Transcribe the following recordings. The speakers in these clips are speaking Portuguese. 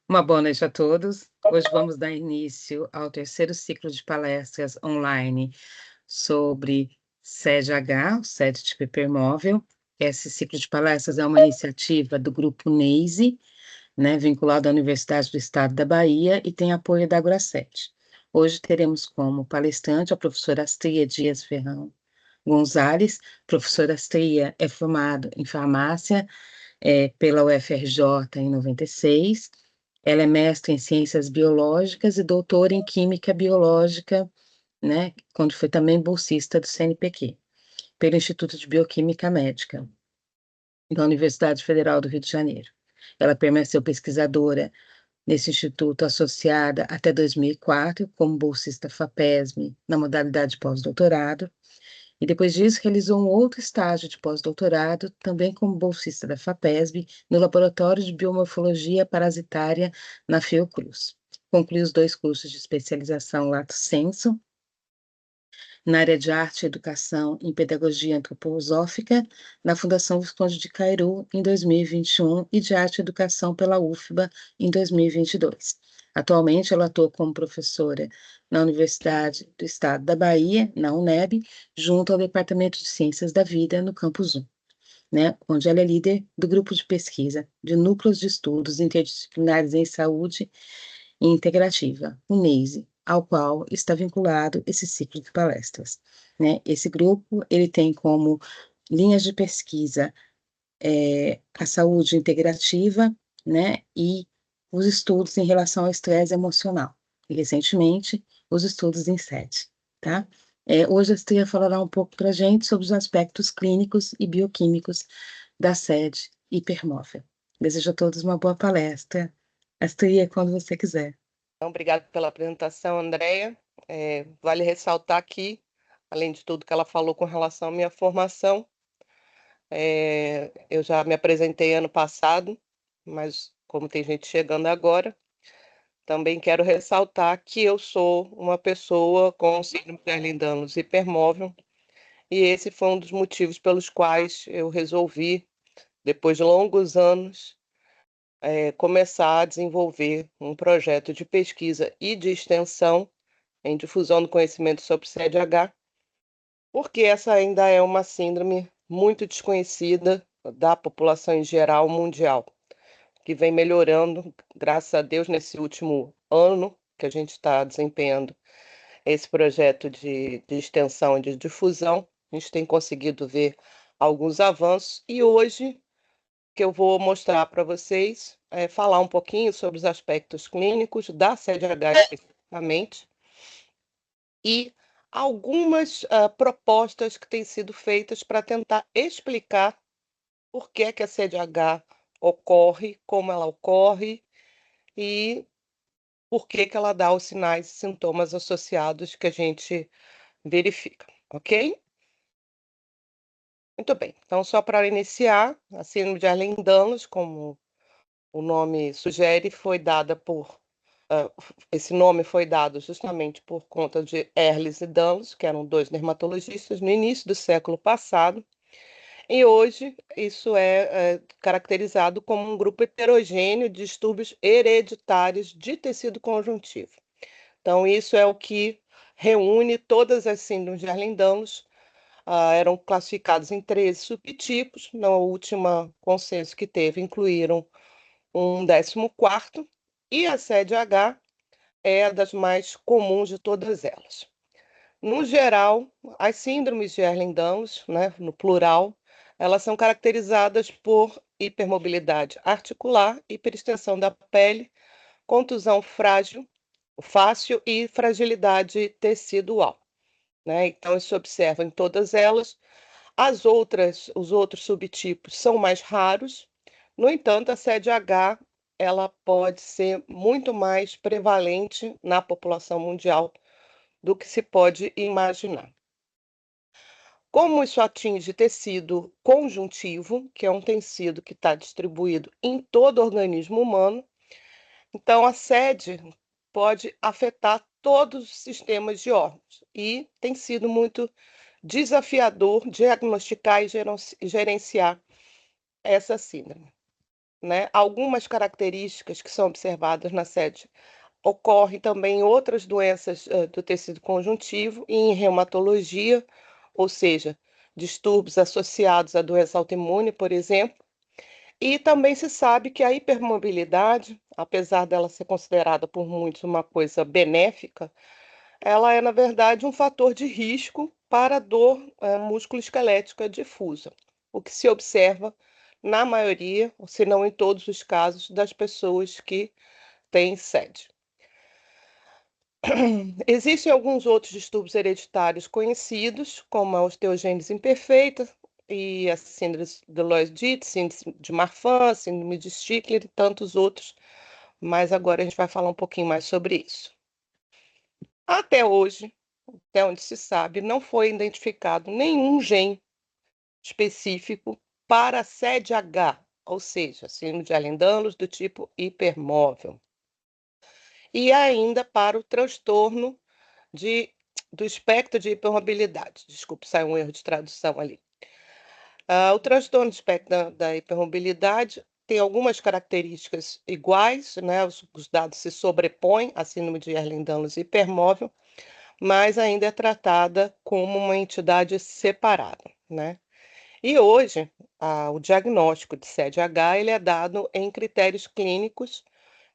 Uma boa noite a todos. Hoje vamos dar início ao terceiro ciclo de palestras online sobre SEDH, o SED tipo hipermóvel. Esse ciclo de palestras é uma iniciativa do Grupo NEISE, vinculado à Universidade do Estado da Bahia e tem apoio da Agrasset. Hoje teremos como palestrante a professora Astria Dias Ferrão Gonzalez. Professora Astria é formada em farmácia pela UFRJ em 96. Ela é mestre em ciências biológicas e doutora em química biológica, quando foi também bolsista do CNPq, pelo Instituto de Bioquímica Médica, da Universidade Federal do Rio de Janeiro. Ela permaneceu pesquisadora nesse instituto associada até 2004, como bolsista FAPESM na modalidade pós-doutorado, e depois disso realizou um outro estágio de pós-doutorado, também como bolsista da FAPESB, no Laboratório de Biomorfologia Parasitária na Fiocruz. Concluiu os 2 cursos de especialização Lato Sensu, na área de arte e educação em pedagogia antroposófica, na Fundação Visconde de Cairu, em 2021, e de arte e educação pela UFBA, em 2022. Atualmente, ela atua como professora na Universidade do Estado da Bahia, na UNEB, junto ao Departamento de Ciências da Vida, no Campus 1, onde ela é líder do grupo de pesquisa de núcleos de estudos interdisciplinares em saúde e integrativa, o NEISE, ao qual está vinculado esse ciclo de palestras. Esse grupo, ele tem como linhas de pesquisa a saúde integrativa, e os estudos em relação ao estresse emocional, e recentemente os estudos em SED, tá? Hoje a Astria falará um pouco para a gente sobre os aspectos clínicos e bioquímicos da SED hipermóvel. Desejo a todos uma boa palestra. Astria, quando você quiser. Então, obrigada pela apresentação, Andréia. Vale ressaltar aqui, além de tudo que ela falou com relação à minha formação, eu já me apresentei ano passado, mas como tem gente chegando agora, também quero ressaltar que eu sou uma pessoa com síndrome de Ehlers-Danlos hipermóvel, e esse foi um dos motivos pelos quais eu resolvi, depois de longos anos, começar a desenvolver um projeto de pesquisa e de extensão em difusão do conhecimento sobre CDH, porque essa ainda é uma síndrome muito desconhecida da população em geral mundial, que vem melhorando, graças a Deus, nesse último ano que a gente está desempenhando esse projeto de extensão e de difusão. A gente tem conseguido ver alguns avanços e hoje que eu vou mostrar para vocês, falar um pouquinho sobre os aspectos clínicos da CDH especificamente e algumas propostas que têm sido feitas para tentar explicar por que a CDH ocorre, como ela ocorre e por que ela dá os sinais e sintomas associados que a gente verifica, ok? Muito bem, então só para iniciar, a síndrome de Ehlers-Danlos, como o nome sugere, foi dada por esse nome foi dado justamente por conta de Ehlers e Danlos, que eram 2 dermatologistas no início do século passado, e hoje isso é caracterizado como um grupo heterogêneo de distúrbios hereditários de tecido conjuntivo. Então, isso é o que reúne todas as síndromes de Ehlers-Danlos, eram classificados em 13 subtipos, na última consenso que teve incluíram um 14º, e a CDH é a das mais comuns de todas elas. No geral, as síndromes de Ehlers-Danlos, no plural, elas são caracterizadas por hipermobilidade articular, hiperextensão da pele, contusão fácil e fragilidade tecidual. Então, isso se observa em todas elas. Os outros subtipos são mais raros. No entanto, a CDH ela pode ser muito mais prevalente na população mundial do que se pode imaginar. Como isso atinge tecido conjuntivo, que é um tecido que está distribuído em todo o organismo humano, então a sede pode afetar todos os sistemas de órgãos e tem sido muito desafiador diagnosticar e gerenciar essa síndrome. né? Algumas características que são observadas na sede ocorrem também em outras doenças do tecido conjuntivo e em reumatologia, ou seja, distúrbios associados à doença autoimune, por exemplo. E também se sabe que a hipermobilidade, apesar dela ser considerada por muitos uma coisa benéfica, ela é, na verdade, um fator de risco para a dor musculoesquelética difusa, o que se observa na maioria, se não em todos os casos, das pessoas que têm SED. Existem alguns outros distúrbios hereditários conhecidos, como a osteogênese imperfeita e a síndrome de Loeys-Dietz, síndrome de Marfan, síndrome de Stickler e tantos outros, mas agora a gente vai falar um pouquinho mais sobre isso. Até hoje, até onde se sabe, não foi identificado nenhum gene específico para a SED-H, ou seja, síndrome de Ehlers-Danlos do tipo hipermóvel. E ainda para o transtorno do espectro de hipermobilidade. Desculpe, saiu um erro de tradução ali. O transtorno do espectro da hipermobilidade tem algumas características iguais, né? Os dados se sobrepõem à síndrome de Ehlers-Danlos hipermóvel, mas ainda é tratada como uma entidade separada, né? E hoje, o diagnóstico de SED-H ele é dado em critérios clínicos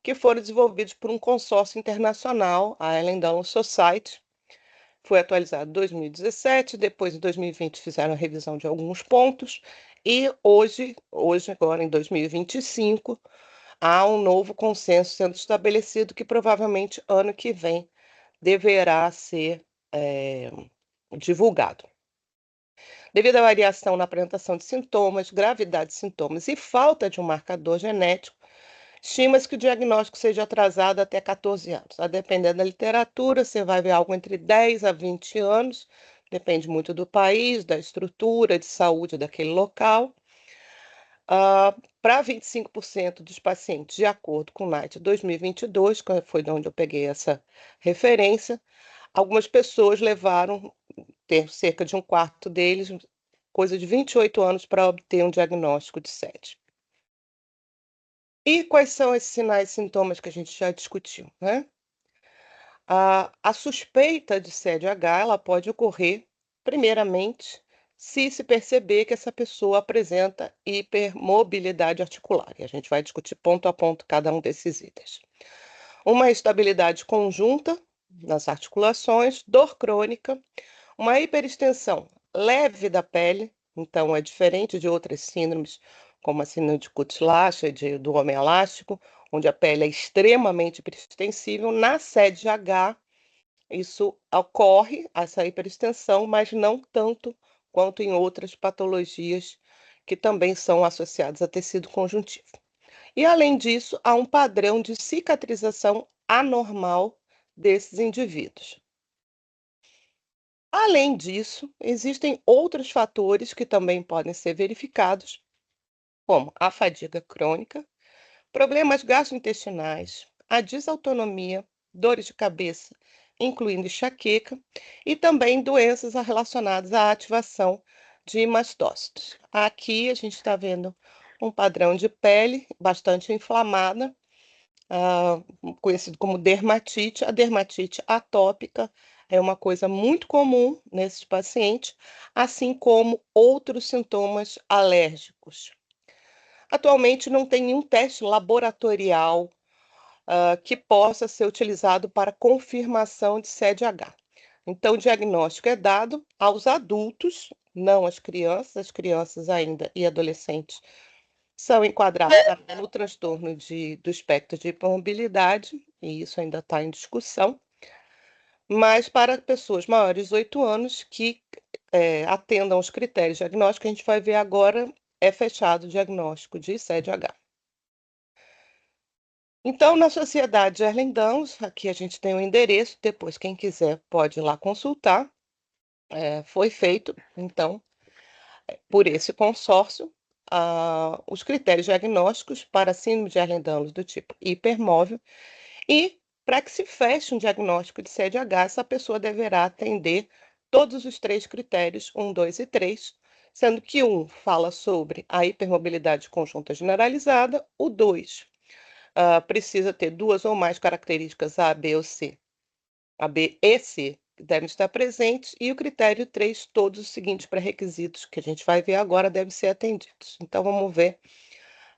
que foram desenvolvidos por um consórcio internacional, a Ehlers-Danlos Society. Foi atualizado em 2017, depois em 2020 fizeram a revisão de alguns pontos, e hoje agora em 2025, há um novo consenso sendo estabelecido que provavelmente ano que vem deverá ser divulgado. Devido à variação na apresentação de sintomas, gravidade de sintomas e falta de um marcador genético, estima-se que o diagnóstico seja atrasado até 14 anos. A depender da literatura, você vai ver algo entre 10 a 20 anos, depende muito do país, da estrutura de saúde daquele local. Para 25% dos pacientes, de acordo com o NICE 2022, que foi de onde eu peguei essa referência, algumas pessoas levaram ter cerca de um quarto deles, coisa de 28 anos para obter um diagnóstico de SED. E quais são esses sinais e sintomas que a gente já discutiu, né? A suspeita de SED-H ela pode ocorrer, primeiramente, se perceber que essa pessoa apresenta hipermobilidade articular. E a gente vai discutir ponto a ponto cada um desses itens. Uma instabilidade conjunta nas articulações, dor crônica, uma hiperextensão leve da pele, então é diferente de outras síndromes, como a síndrome de Cutts-Lasher, do homem elástico, onde a pele é extremamente hiperextensível. Na SED-H, isso ocorre, essa hiperextensão, mas não tanto quanto em outras patologias que também são associadas a tecido conjuntivo. E, além disso, há um padrão de cicatrização anormal desses indivíduos. Além disso, existem outros fatores que também podem ser verificados, como a fadiga crônica, problemas gastrointestinais, a desautonomia, dores de cabeça, incluindo enxaqueca, e também doenças relacionadas à ativação de mastócitos. Aqui a gente está vendo um padrão de pele bastante inflamada, conhecido como dermatite. A dermatite atópica é uma coisa muito comum nesses pacientes, assim como outros sintomas alérgicos. Atualmente não tem nenhum teste laboratorial que possa ser utilizado para confirmação de SED-H. Então, o diagnóstico é dado aos adultos, não às crianças. As crianças ainda e adolescentes são enquadradas no transtorno do espectro de hipermobilidade, e isso ainda está em discussão, mas para pessoas maiores de 18 anos que atendam aos critérios diagnósticos, a gente vai ver agora, é fechado o diagnóstico de SED-H. Então, na Sociedade Ehlers-Danlos, aqui a gente tem o endereço, depois quem quiser pode ir lá consultar. Foi feito, então, por esse consórcio, os critérios diagnósticos para síndrome de Ehlers-Danlos do tipo hipermóvel, e para que se feche um diagnóstico de SED-H, essa pessoa deverá atender todos os 3 critérios, 1, 2 e 3, sendo que um fala sobre a hipermobilidade conjunta generalizada, o 2 precisa ter duas ou mais características A, B ou C. A, B e C devem estar presentes, e o critério 3, todos os seguintes pré-requisitos que a gente vai ver agora devem ser atendidos. Então, vamos ver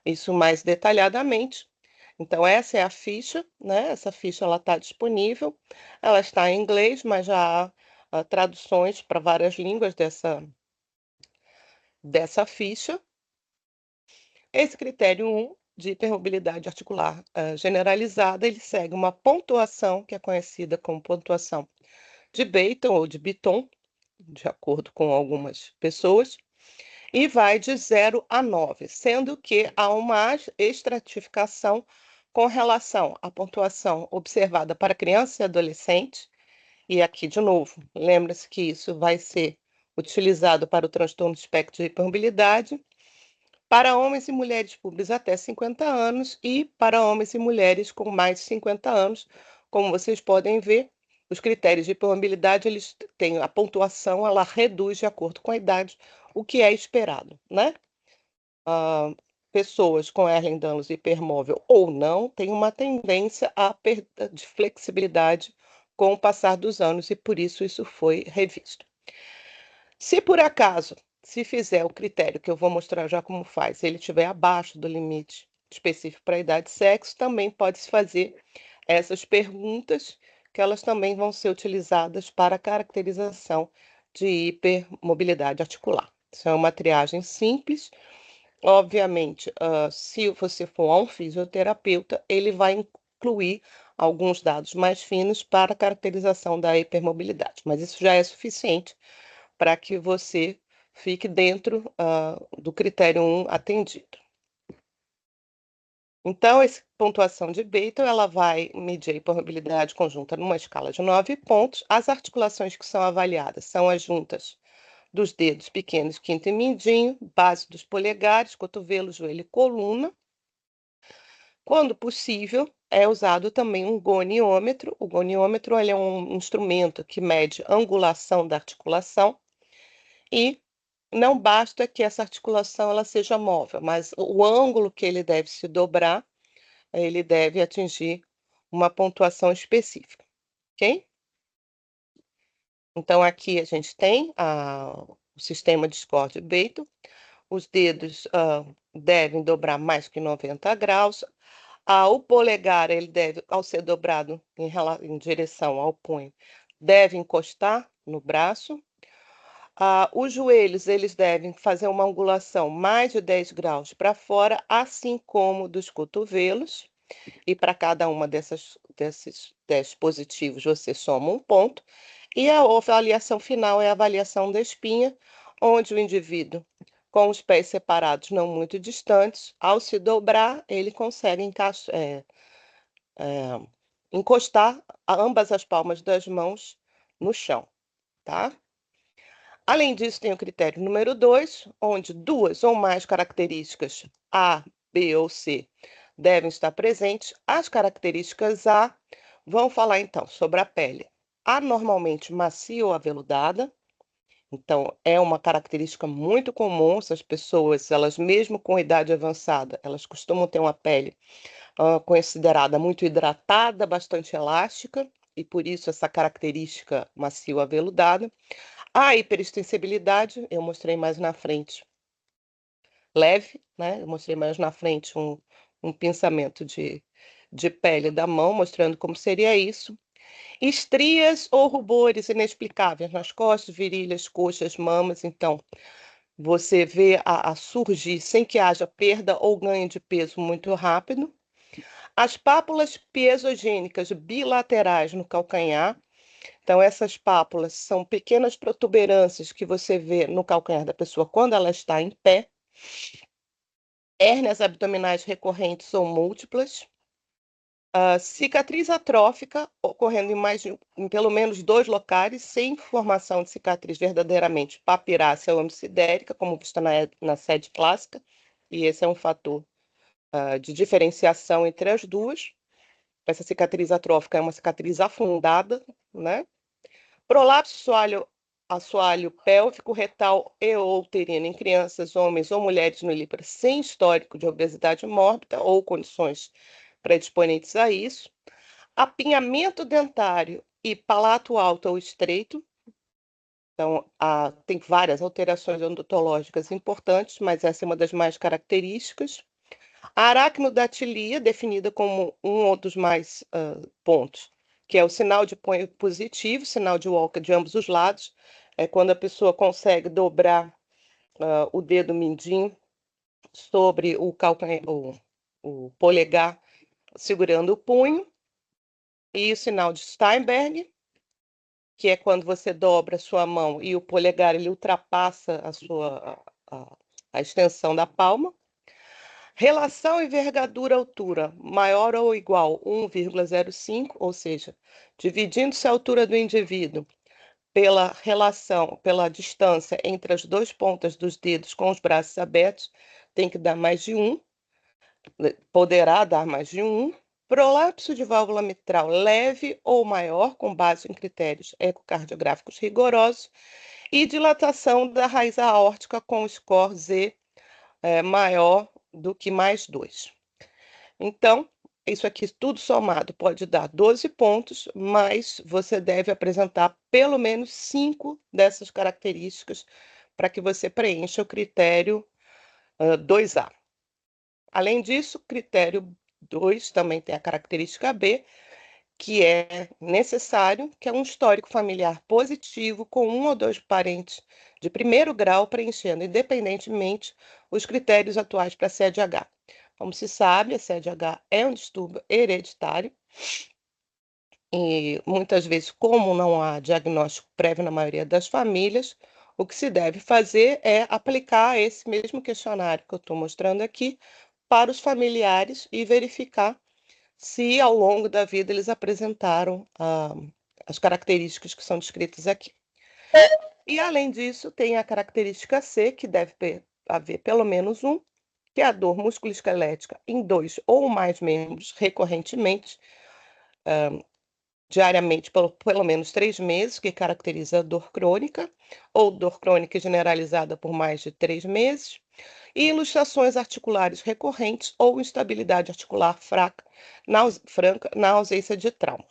isso mais detalhadamente. Então, essa é a ficha, né? Essa ficha está disponível. Ela está em inglês, mas já há traduções para várias línguas dessa ficha. Esse critério 1 de hipermobilidade articular generalizada, ele segue uma pontuação que é conhecida como pontuação de Beighton ou de Biton, de acordo com algumas pessoas, e vai de 0 a 9, sendo que há uma estratificação com relação à pontuação observada para criança e adolescente. E aqui, de novo, lembra-se que isso vai ser utilizado para o transtorno de espectro de hipermobilidade, para homens e mulheres públicos até 50 anos e para homens e mulheres com mais de 50 anos. Como vocês podem ver, os critérios de hipermobilidade, eles têm a pontuação, ela reduz de acordo com a idade, o que é esperado, né? Pessoas com Ehlers-Danlos hipermóvel ou não têm uma tendência à perda de flexibilidade com o passar dos anos, e por isso foi revisto. Se por acaso, se fizer o critério que eu vou mostrar já como faz, ele estiver abaixo do limite específico para a idade e sexo, também pode-se fazer essas perguntas, que elas também vão ser utilizadas para a caracterização de hipermobilidade articular. Isso é uma triagem simples. Obviamente, se você for a um fisioterapeuta, ele vai incluir alguns dados mais finos para a caracterização da hipermobilidade, mas isso já é suficiente para que você fique dentro do critério 1 atendido. Então, essa pontuação de Beighton, ela vai medir a hipermobilidade conjunta numa escala de 9 pontos. As articulações que são avaliadas são as juntas dos dedos pequenos, quinto e mindinho, base dos polegares, cotovelo, joelho e coluna. Quando possível, é usado também um goniômetro. O goniômetro, ele é um instrumento que mede a angulação da articulação, e não basta que essa articulação ela seja móvel, mas o ângulo que ele deve se dobrar, ele deve atingir uma pontuação específica, ok? Então, aqui a gente tem o sistema de score de Beighton. Os dedos devem dobrar mais que 90 graus. O polegar, ele deve, ao ser dobrado em direção ao punho, deve encostar no braço. Os joelhos, eles devem fazer uma angulação mais de 10 graus para fora, assim como dos cotovelos. E para cada uma desses 10 positivos, você soma um ponto. E a avaliação final é a avaliação da espinha, onde o indivíduo, com os pés separados não muito distantes, ao se dobrar, ele consegue encostar ambas as palmas das mãos no chão, tá? Além disso, tem o critério número 2, onde duas ou mais características A, B ou C devem estar presentes. As características A vão falar, então, sobre a pele anormalmente macia ou aveludada. Então, é uma característica muito comum. Essas pessoas, elas mesmo com idade avançada, elas costumam ter uma pele considerada muito hidratada, bastante elástica, e por isso essa característica macia ou aveludada. A hiperextensibilidade, eu mostrei mais na frente, leve, né? Eu mostrei mais na frente um pinçamento de pele da mão, mostrando como seria isso. Estrias ou rubores inexplicáveis nas costas, virilhas, coxas, mamas. Então, você vê a surgir sem que haja perda ou ganho de peso muito rápido. As pápulas piezogênicas bilaterais no calcanhar. Então, essas pápulas são pequenas protuberâncias que você vê no calcanhar da pessoa quando ela está em pé. Hérnias abdominais recorrentes ou múltiplas. Cicatriz atrófica ocorrendo em pelo menos 2 locais, sem formação de cicatriz verdadeiramente papirácea ou hemicidérica, como vista na sede clássica, e esse é um fator de diferenciação entre as duas. Essa cicatriz atrófica é uma cicatriz afundada, né? Prolapso assoalho pélvico, retal e ou uterino em crianças, homens ou mulheres no ILIPRA sem histórico de obesidade mórbida ou condições predisponentes a isso. Apinhamento dentário e palato alto ou estreito. Então, tem várias alterações odontológicas importantes, mas essa é uma das mais características. A aracnodactilia, definida como um dos mais pontos, que é o sinal de punho positivo, sinal de Walker de ambos os lados, é quando a pessoa consegue dobrar o dedo mindinho sobre o calcanhar, o polegar, segurando o punho, e o sinal de Steinberg, que é quando você dobra a sua mão e o polegar ele ultrapassa a extensão da palma. Relação envergadura-altura maior ou igual 1,05, ou seja, dividindo-se a altura do indivíduo pela distância entre as duas pontas dos dedos com os braços abertos, tem que dar mais de 1, poderá dar mais de 1. Prolapso de válvula mitral leve ou maior, com base em critérios ecocardiográficos rigorosos, e dilatação da raiz aórtica com score Z maior do que mais 2. Então, isso aqui tudo somado pode dar 12 pontos, mas você deve apresentar pelo menos 5 dessas características para que você preencha o critério 2A. Além disso, o critério 2 também tem a característica B, que é necessário, que é um histórico familiar positivo com um ou dois parentes de primeiro grau preenchendo independentemente os critérios atuais para CDH. Como se sabe, a CDH é um distúrbio hereditário e muitas vezes, como não há diagnóstico prévio na maioria das famílias, o que se deve fazer é aplicar esse mesmo questionário que eu estou mostrando aqui para os familiares e verificar se ao longo da vida eles apresentaram as características que são descritas aqui. E, além disso, tem a característica C, que deve haver pelo menos um, que é a dor musculoesquelética em 2 ou mais membros recorrentemente, diariamente, pelo menos 3 meses, que caracteriza a dor crônica, ou dor crônica generalizada por mais de 3 meses, e ilustrações articulares recorrentes ou instabilidade articular franca na ausência de trauma.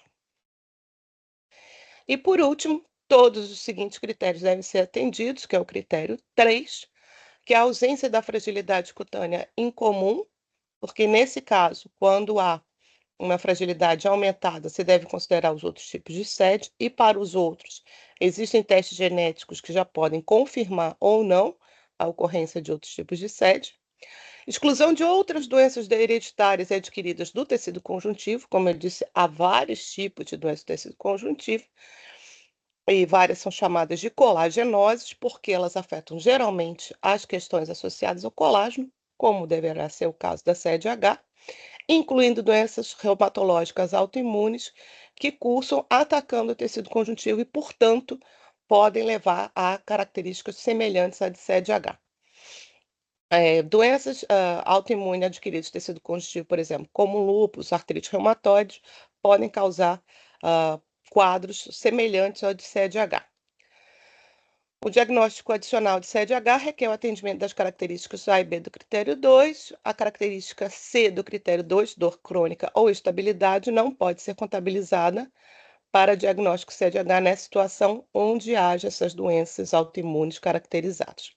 E, por último, todos os seguintes critérios devem ser atendidos, que é o critério 3, que é a ausência da fragilidade cutânea incomum, porque, nesse caso, quando há uma fragilidade aumentada, se deve considerar os outros tipos de SED, e para os outros, existem testes genéticos que já podem confirmar ou não a ocorrência de outros tipos de SED. Exclusão de outras doenças hereditárias e adquiridas do tecido conjuntivo, como eu disse, há vários tipos de doenças do tecido conjuntivo, e várias são chamadas de colagenoses, porque elas afetam geralmente as questões associadas ao colágeno, como deverá ser o caso da CDH, incluindo doenças reumatológicas autoimunes que cursam atacando o tecido conjuntivo e, portanto, podem levar a características semelhantes à de CDH. Doenças autoimunes adquiridas de tecido conjuntivo, por exemplo, como lúpus, artrite reumatoide, podem causar quadros semelhantes ao de CDH. O diagnóstico adicional de CDH requer o atendimento das características A e B do critério 2. A característica C do critério 2, dor crônica ou estabilidade, não pode ser contabilizada para diagnóstico CDH nessa situação onde haja essas doenças autoimunes caracterizadas.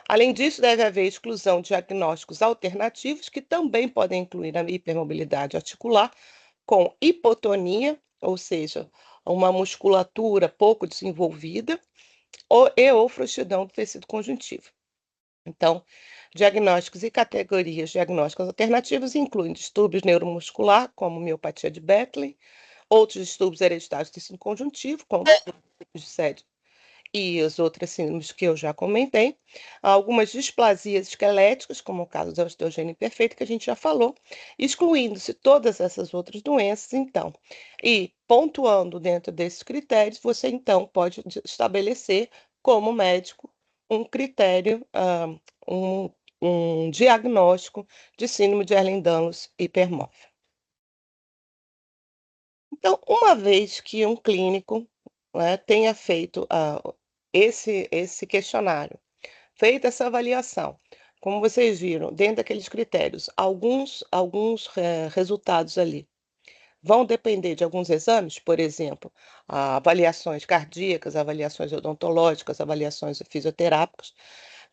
Além disso, deve haver exclusão de diagnósticos alternativos, que também podem incluir a hipermobilidade articular com hipotonia, ou seja, uma musculatura pouco desenvolvida, ou frouxidão do tecido conjuntivo. Então, diagnósticos e categorias diagnósticas alternativas incluem distúrbios neuromuscular, como miopatia de Beckley, outros distúrbios hereditários do tecido conjuntivo, como tipos de SED e as outras síndromes que eu já comentei, algumas displasias esqueléticas, como o caso da osteogênese imperfeita, que a gente já falou, excluindo-se todas essas outras doenças, então. E pontuando dentro desses critérios, você então pode estabelecer como médico um critério, um diagnóstico de síndrome de Ehlers-Danlos hipermóvel. Então, uma vez que um clínico tenha feito esse questionário, feita essa avaliação, como vocês viram, dentro daqueles critérios, alguns resultados ali vão depender de alguns exames, por exemplo, avaliações cardíacas, avaliações odontológicas, avaliações fisioterápicas.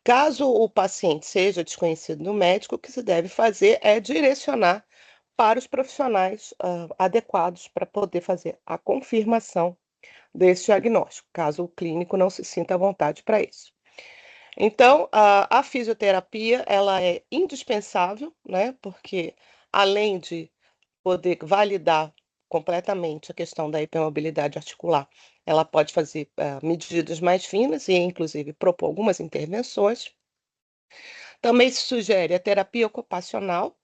Caso o paciente seja desconhecido do médico, o que se deve fazer é direcionar para os profissionais adequados para poder fazer a confirmação desse diagnóstico, caso o clínico não se sinta à vontade para isso. Então, a fisioterapia, ela é indispensável, né? Porque além de poder validar completamente a questão da hipermobilidade articular, ela pode fazer medidas mais finas e, inclusive, propor algumas intervenções. Também se sugere a terapia ocupacional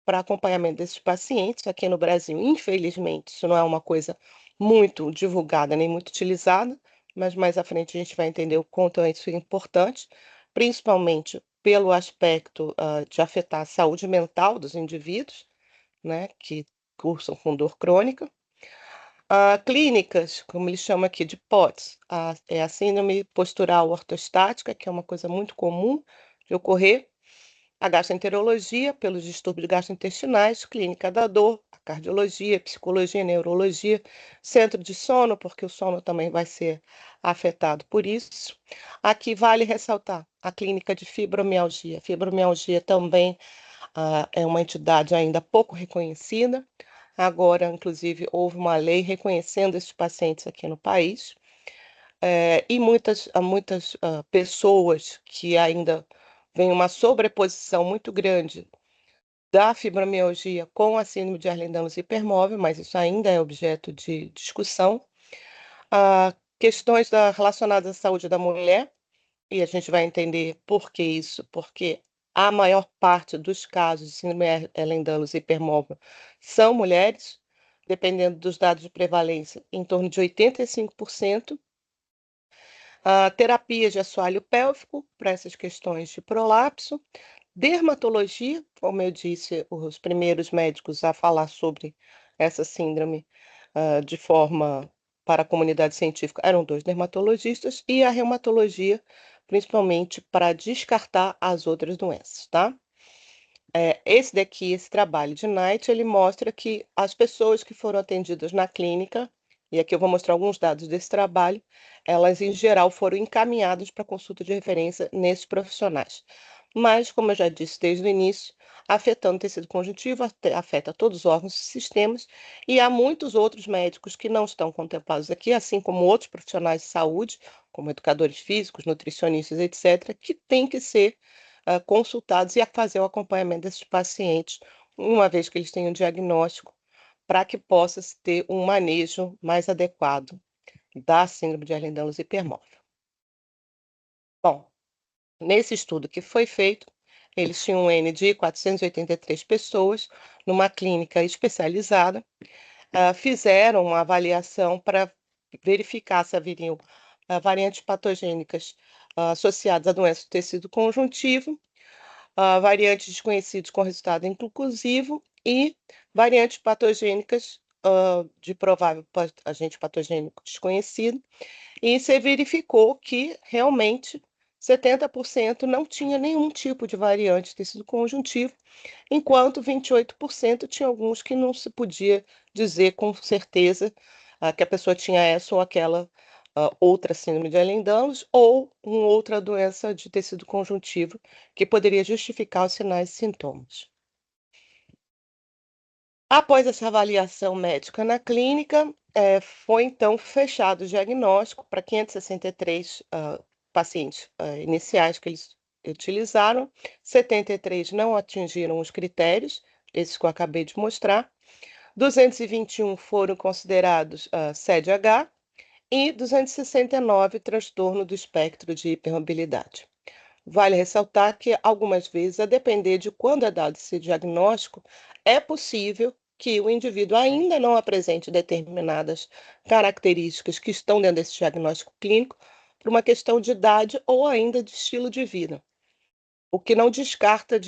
para acompanhamento desses pacientes. Aqui no Brasil, infelizmente, isso não é uma coisa muito divulgada nem muito utilizada, mas mais à frente a gente vai entender o quanto isso é importante, principalmente pelo aspecto de afetar a saúde mental dos indivíduos, né, que cursam com dor crônica. Clínicas, como eles chamam aqui de POTS, é a síndrome postural ortostática, que é uma coisa muito comum de ocorrer, a gastroenterologia, pelos distúrbios gastrointestinais, clínica da dor, a cardiologia, psicologia, neurologia, centro de sono, porque o sono também vai ser afetado por isso. Aqui vale ressaltar a clínica de fibromialgia. Fibromialgia também é uma entidade ainda pouco reconhecida. Agora, inclusive, houve uma lei reconhecendo esses pacientes aqui no país. E muitas pessoas que ainda vem uma sobreposição muito grande da fibromialgia com a síndrome de Ehlers-Danlos hipermóvel, mas isso ainda é objeto de discussão. Questões relacionadas à saúde da mulher, e a gente vai entender por que isso, porque a maior parte dos casos de síndrome Ehlers-Danlos hipermóvel são mulheres, dependendo dos dados de prevalência, em torno de 85%. Terapias de assoalho pélvico para essas questões de prolapso, dermatologia, como eu disse, os primeiros médicos a falar sobre essa síndrome de forma para a comunidade científica eram 2 dermatologistas, e a reumatologia, principalmente para descartar as outras doenças, tá? Esse trabalho de Knight, ele mostra que as pessoas que foram atendidas na clínica, e aqui eu vou mostrar alguns dados desse trabalho, elas em geral foram encaminhadas para consulta de referência nesses profissionais. Mas, como eu já disse desde o início, afetando o tecido conjuntivo, afeta todos os órgãos e sistemas, e há muitos outros médicos que não estão contemplados aqui, assim como outros profissionais de saúde, como educadores físicos, nutricionistas, etc., que têm que ser consultados e a fazer o acompanhamento desses pacientes, uma vez que eles tenham um diagnóstico, para que possa se ter um manejo mais adequado da síndrome de Ehlers-Danlos hipermóvel. Bom, nesse estudo que foi feito, eles tinham um N de 483 pessoas, numa clínica especializada, fizeram uma avaliação para verificar se haveriam variantes patogênicas associadas à doença do tecido conjuntivo, variantes desconhecidas com resultado inconclusivo e variantes patogênicas de provável agente patogênico desconhecido, e se verificou que realmente 70% não tinha nenhum tipo de variante de tecido conjuntivo, enquanto 28% tinha alguns que não se podia dizer com certeza que a pessoa tinha essa ou aquela outra síndrome de Ehlers-Danlos ou uma outra doença de tecido conjuntivo que poderia justificar os sinais e sintomas. Após essa avaliação médica na clínica, foi então fechado o diagnóstico para 563 pacientes iniciais que eles utilizaram, 73 não atingiram os critérios, esses que eu acabei de mostrar, 221 foram considerados CDH e 269 transtorno do espectro de hipermobilidade. Vale ressaltar que, algumas vezes, a depender de quando é dado esse diagnóstico, é possível que o indivíduo ainda não apresente determinadas características que estão dentro desse diagnóstico clínico por uma questão de idade ou ainda de estilo de vida. O que não descarta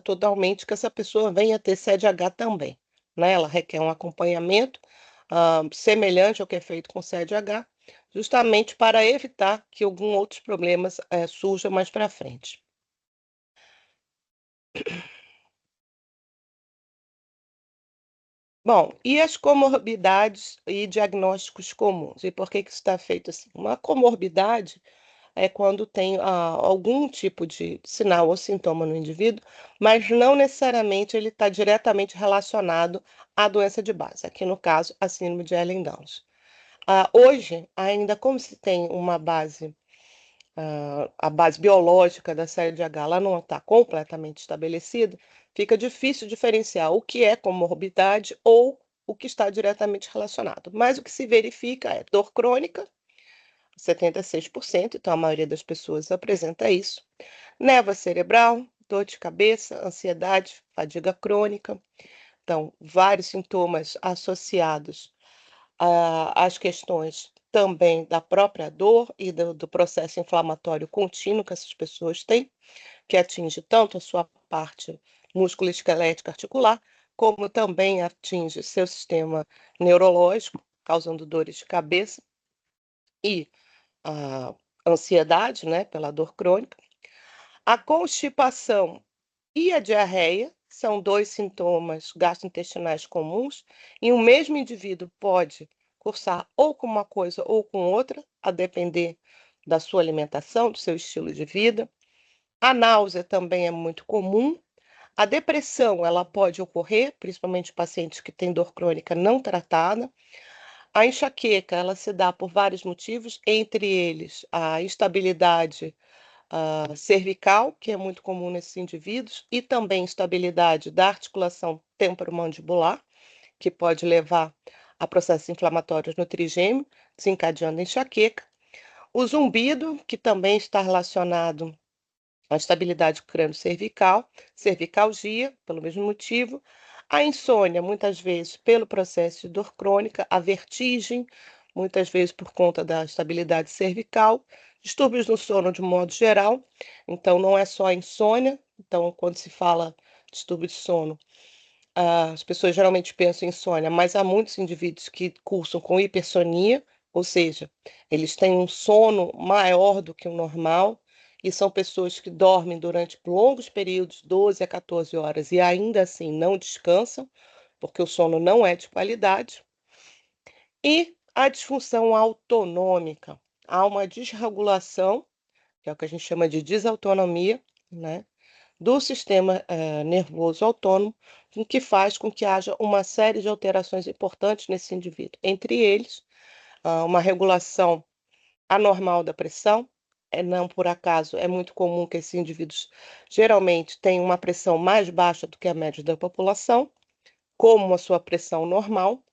totalmente que essa pessoa venha a ter CDH também, né? Ela requer um acompanhamento semelhante ao que é feito com CDH, justamente para evitar que algum outros problemas surjam mais para frente. Bom, e as comorbidades e diagnósticos comuns? E por que que isso está feito assim? Uma comorbidade é quando tem algum tipo de sinal ou sintoma no indivíduo, mas não necessariamente ele está diretamente relacionado à doença de base, aqui no caso, a síndrome de Ehlers-Danlos. Hoje, ainda como se tem uma base, a base biológica da série de H, ela não está completamente estabelecida, fica difícil diferenciar o que é comorbidade ou o que está diretamente relacionado. Mas o que se verifica é dor crônica, 76%, então a maioria das pessoas apresenta isso. Névoa cerebral, dor de cabeça, ansiedade, fadiga crônica. Então, vários sintomas associados às questões também da própria dor e do processo inflamatório contínuo que essas pessoas têm, que atinge tanto a sua parte músculo-esquelética articular, como também atinge seu sistema neurológico, causando dores de cabeça e a ansiedade, né, pela dor crônica. A constipação e a diarreia são 2 sintomas gastrointestinais comuns e o mesmo indivíduo pode cursar ou com uma coisa ou com outra, a depender da sua alimentação, do seu estilo de vida. A náusea também é muito comum. A depressão, ela pode ocorrer, principalmente em pacientes que têm dor crônica não tratada. A enxaqueca, ela se dá por vários motivos, entre eles a instabilidade cervical, que é muito comum nesses indivíduos, e também instabilidade da articulação temporomandibular, que pode levar a processos inflamatórios no trigêmeo, desencadeando enxaqueca. O zumbido, que também está relacionado à estabilidade crânio-cervical, cervicalgia, pelo mesmo motivo. A insônia, muitas vezes pelo processo de dor crônica, a vertigem, muitas vezes por conta da estabilidade cervical, distúrbios no sono de modo geral, então não é só a insônia, então quando se fala distúrbio de sono, as pessoas geralmente pensam em insônia, mas há muitos indivíduos que cursam com hipersonia, ou seja, eles têm um sono maior do que o normal, e são pessoas que dormem durante longos períodos, 12 a 14 horas, e ainda assim não descansam, porque o sono não é de qualidade. E a disfunção autonômica. Há uma desregulação, que é o que a gente chama de desautonomia, né, do sistema nervoso autônomo, o que faz com que haja uma série de alterações importantes nesse indivíduo. Entre eles, uma regulação anormal da pressão. Não por acaso, é muito comum que esses indivíduos geralmente tenham uma pressão mais baixa do que a média da população, como a sua pressão normal,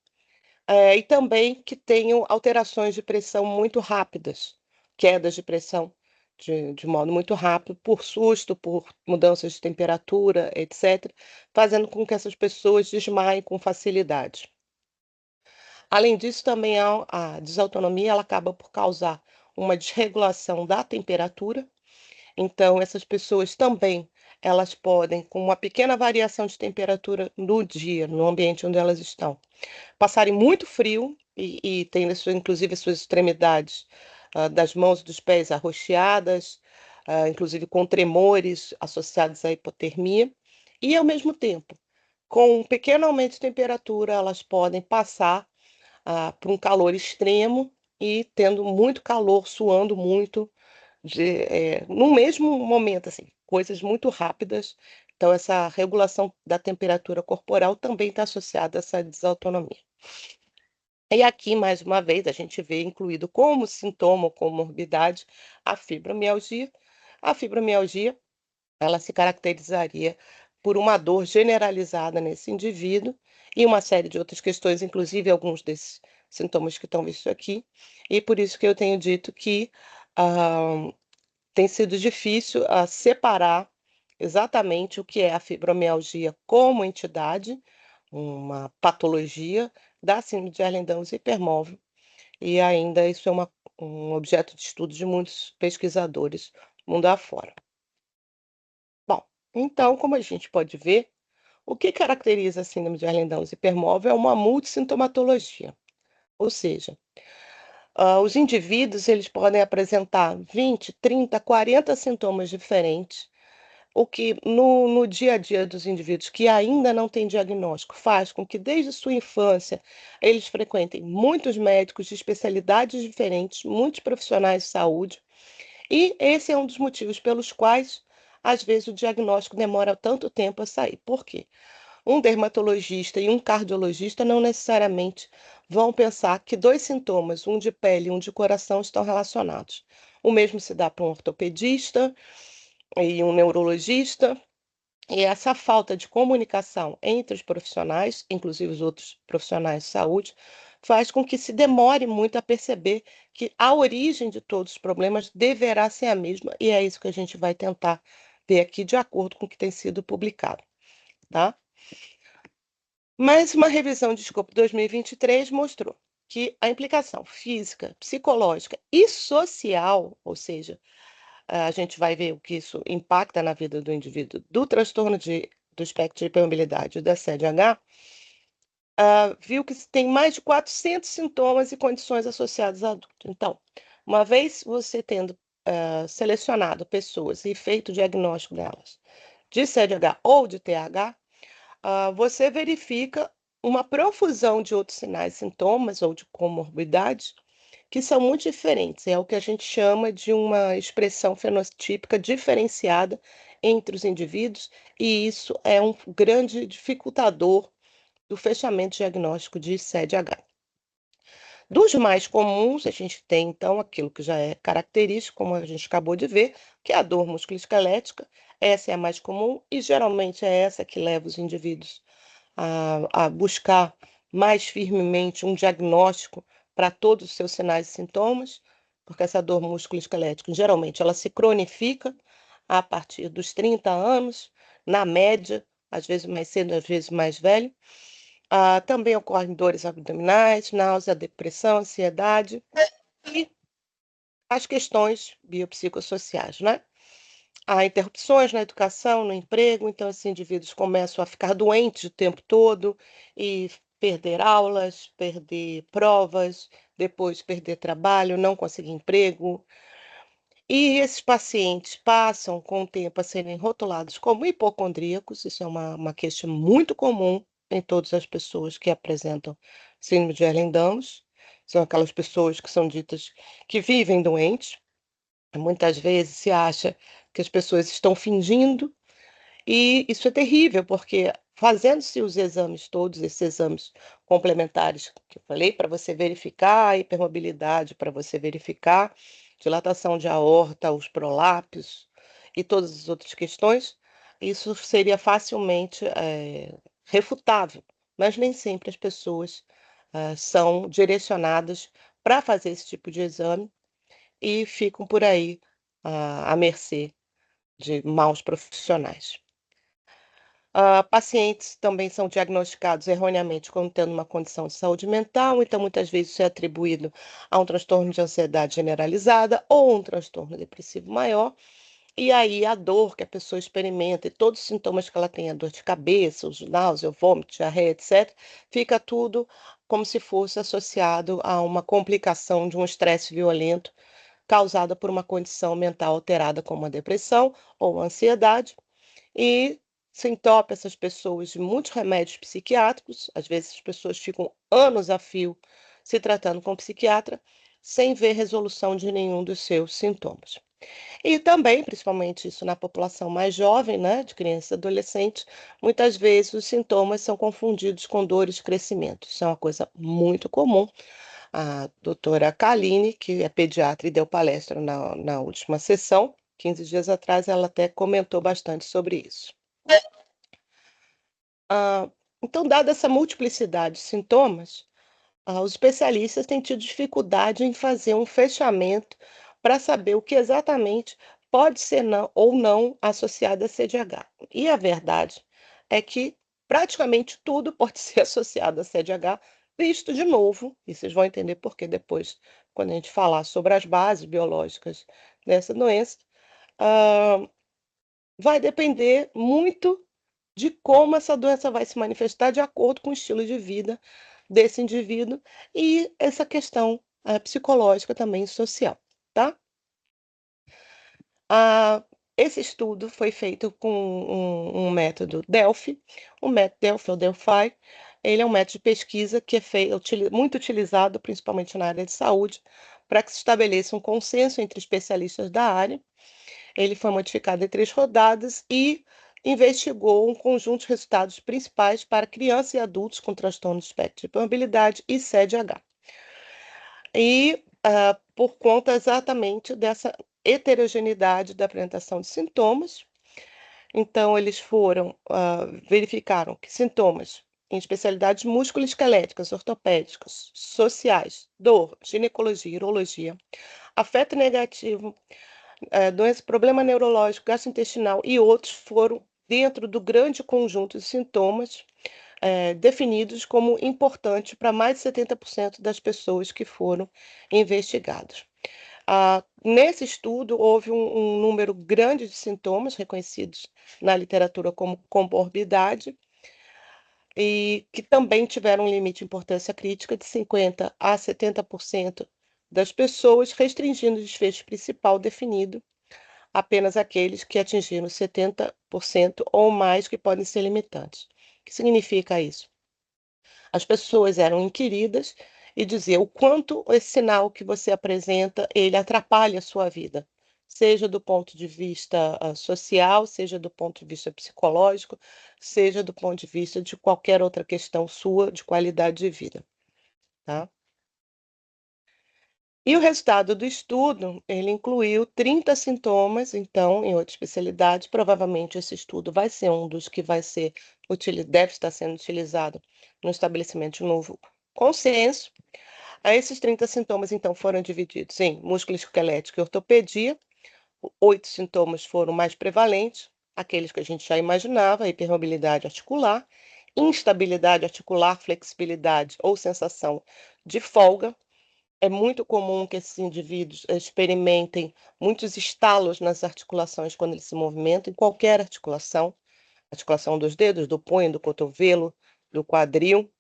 e também que tenham alterações de pressão muito rápidas, quedas de pressão de modo muito rápido, por susto, por mudanças de temperatura, etc., fazendo com que essas pessoas desmaiem com facilidade. Além disso, também a desautonomia, ela acaba por causar uma desregulação da temperatura, então essas pessoas também, elas podem, com uma pequena variação de temperatura no dia, no ambiente onde elas estão, passarem muito frio e têm inclusive as suas extremidades das mãos e dos pés arroxeadas, inclusive com tremores associados à hipotermia, e ao mesmo tempo, com um pequeno aumento de temperatura, elas podem passar por um calor extremo e tendo muito calor, suando muito, no mesmo momento, assim, coisas muito rápidas. Então, essa regulação da temperatura corporal também está associada a essa desautonomia. E aqui, mais uma vez, a gente vê incluído como sintoma ou comorbidade a fibromialgia. A fibromialgia, ela se caracterizaria por uma dor generalizada nesse indivíduo e uma série de outras questões, inclusive alguns desses sintomas que estão vistos aqui. E por isso que eu tenho dito que tem sido difícil separar exatamente o que é a fibromialgia como entidade, uma patologia da síndrome de Ehlers-Danlos hipermóvel, e ainda isso é um objeto de estudo de muitos pesquisadores mundo afora. Bom, então, como a gente pode ver, o que caracteriza a síndrome de Ehlers-Danlos hipermóvel é uma multissintomatologia, ou seja, Os indivíduos eles podem apresentar 20, 30, 40 sintomas diferentes, o que no dia a dia dos indivíduos que ainda não têm diagnóstico faz com que desde sua infância eles frequentem muitos médicos de especialidades diferentes, muitos profissionais de saúde, e esse é um dos motivos pelos quais às vezes o diagnóstico demora tanto tempo a sair. Por quê? Um dermatologista e um cardiologista não necessariamente vão pensar que dois sintomas, um de pele e um de coração, estão relacionados. O mesmo se dá para um ortopedista e um neurologista, e essa falta de comunicação entre os profissionais, inclusive os outros profissionais de saúde, faz com que se demore muito a perceber que a origem de todos os problemas deverá ser a mesma, e é isso que a gente vai tentar ver aqui de acordo com o que tem sido publicado, tá? Mas uma revisão de escopo 2023 mostrou que a implicação física, psicológica e social, ou seja, a gente vai ver o que isso impacta na vida do indivíduo, do transtorno do espectro de hipermobilidade e da CDH, viu que tem mais de 400 sintomas e condições associadas a adulto. Então, uma vez você tendo selecionado pessoas e feito o diagnóstico delas de CDH ou de TH, você verifica uma profusão de outros sinais e sintomas ou de comorbidades que são muito diferentes. É o que a gente chama de uma expressão fenotípica diferenciada entre os indivíduos, e isso é um grande dificultador do fechamento diagnóstico de CDH. Dos mais comuns, a gente tem, então, aquilo que já é característico, como a gente acabou de ver, que é a dor musculoesquelética. Essa é a mais comum e geralmente é essa que leva os indivíduos a buscar mais firmemente um diagnóstico para todos os seus sinais e sintomas, porque essa dor musculoesquelética, geralmente, ela se cronifica a partir dos 30 anos, na média, às vezes mais cedo, às vezes mais velho. Também ocorrem dores abdominais, náusea, depressão, ansiedade e as questões biopsicossociais, né? Há interrupções na educação, no emprego, então esses indivíduos começam a ficar doentes o tempo todo e perder aulas, perder provas, depois perder trabalho, não conseguir emprego. E esses pacientes passam, com o tempo, a serem rotulados como hipocondríacos, isso é uma queixa muito comum em todas as pessoas que apresentam síndrome de Ehlers-Danlos. São aquelas pessoas que são ditas que vivem doentes. Muitas vezes se acha que as pessoas estão fingindo, e isso é terrível, porque fazendo-se os exames todos, esses exames complementares que eu falei, para você verificar a hipermobilidade, para você verificar dilatação de aorta, os prolápsios e todas as outras questões, isso seria facilmente refutável, mas nem sempre as pessoas são direcionadas para fazer esse tipo de exame e ficam por aí à mercê de maus profissionais. Pacientes também são diagnosticados erroneamente como tendo uma condição de saúde mental, então muitas vezes isso é atribuído a um transtorno de ansiedade generalizada ou um transtorno depressivo maior, e aí a dor que a pessoa experimenta e todos os sintomas que ela tem, a dor de cabeça, os náusea, o vômito, diarreia, etc., fica tudo como se fosse associado a uma complicação de um estresse violento causada por uma condição mental alterada como a depressão ou a ansiedade, e se entope essas pessoas de muitos remédios psiquiátricos. Às vezes as pessoas ficam anos a fio se tratando com o psiquiatra, sem ver resolução de nenhum dos seus sintomas. E também, principalmente isso na população mais jovem, né, de crianças e adolescentes, muitas vezes os sintomas são confundidos com dores de crescimento. Isso é uma coisa muito comum. A doutora Kaline, que é pediatra e deu palestra na última sessão, 15 dias atrás, ela até comentou bastante sobre isso. Ah, então, dada essa multiplicidade de sintomas, os especialistas têm tido dificuldade em fazer um fechamento para saber o que exatamente pode ser ou não associado a CDH. E a verdade é que praticamente tudo pode ser associado a CDH, visto de novo, e vocês vão entender por que depois, quando a gente falar sobre as bases biológicas dessa doença, ah, vai depender muito de como essa doença vai se manifestar de acordo com o estilo de vida desse indivíduo e essa questão psicológica também social, tá? Esse estudo foi feito com um método Delphi. O método Delphi ou Delphi, ele é um método de pesquisa que é muito utilizado, principalmente na área de saúde, para que se estabeleça um consenso entre especialistas da área. Ele foi modificado em 3 rodadas e investigou um conjunto de resultados principais para crianças e adultos com transtorno do espectro de hipermobilidade e CDH. E por conta exatamente dessa heterogeneidade da apresentação de sintomas, então eles verificaram que sintomas em especialidades musculoesqueléticas, ortopédicas, sociais, dor, ginecologia, urologia, afeto negativo, doença, problema neurológico, gastrointestinal e outros foram dentro do grande conjunto de sintomas definidos como importantes para mais de 70% das pessoas que foram investigadas. Nesse estudo, houve um número grande de sintomas reconhecidos na literatura como comorbidade e que também tiveram um limite de importância crítica de 50% a 70% das pessoas, restringindo o desfecho principal definido apenas aqueles que atingiram 70% ou mais que podem ser limitantes. O que significa isso? As pessoas eram inquiridas e dizer o quanto esse sinal que você apresenta, ele atrapalha a sua vida, seja do ponto de vista social, seja do ponto de vista psicológico, seja do ponto de vista de qualquer outra questão sua de qualidade de vida, tá? E o resultado do estudo, ele incluiu 30 sintomas, então, em outra especialidade, provavelmente esse estudo vai ser um dos que deve estar sendo utilizado no estabelecimento de um novo consenso. Esses 30 sintomas, então, foram divididos em músculo esquelético e ortopedia. 8 sintomas foram mais prevalentes, aqueles que a gente já imaginava: hipermobilidade articular, instabilidade articular, flexibilidade ou sensação de folga. É muito comum que esses indivíduos experimentem muitos estalos nas articulações quando eles se movimentam, em qualquer articulação, articulação dos dedos, do punho, do cotovelo, do quadril.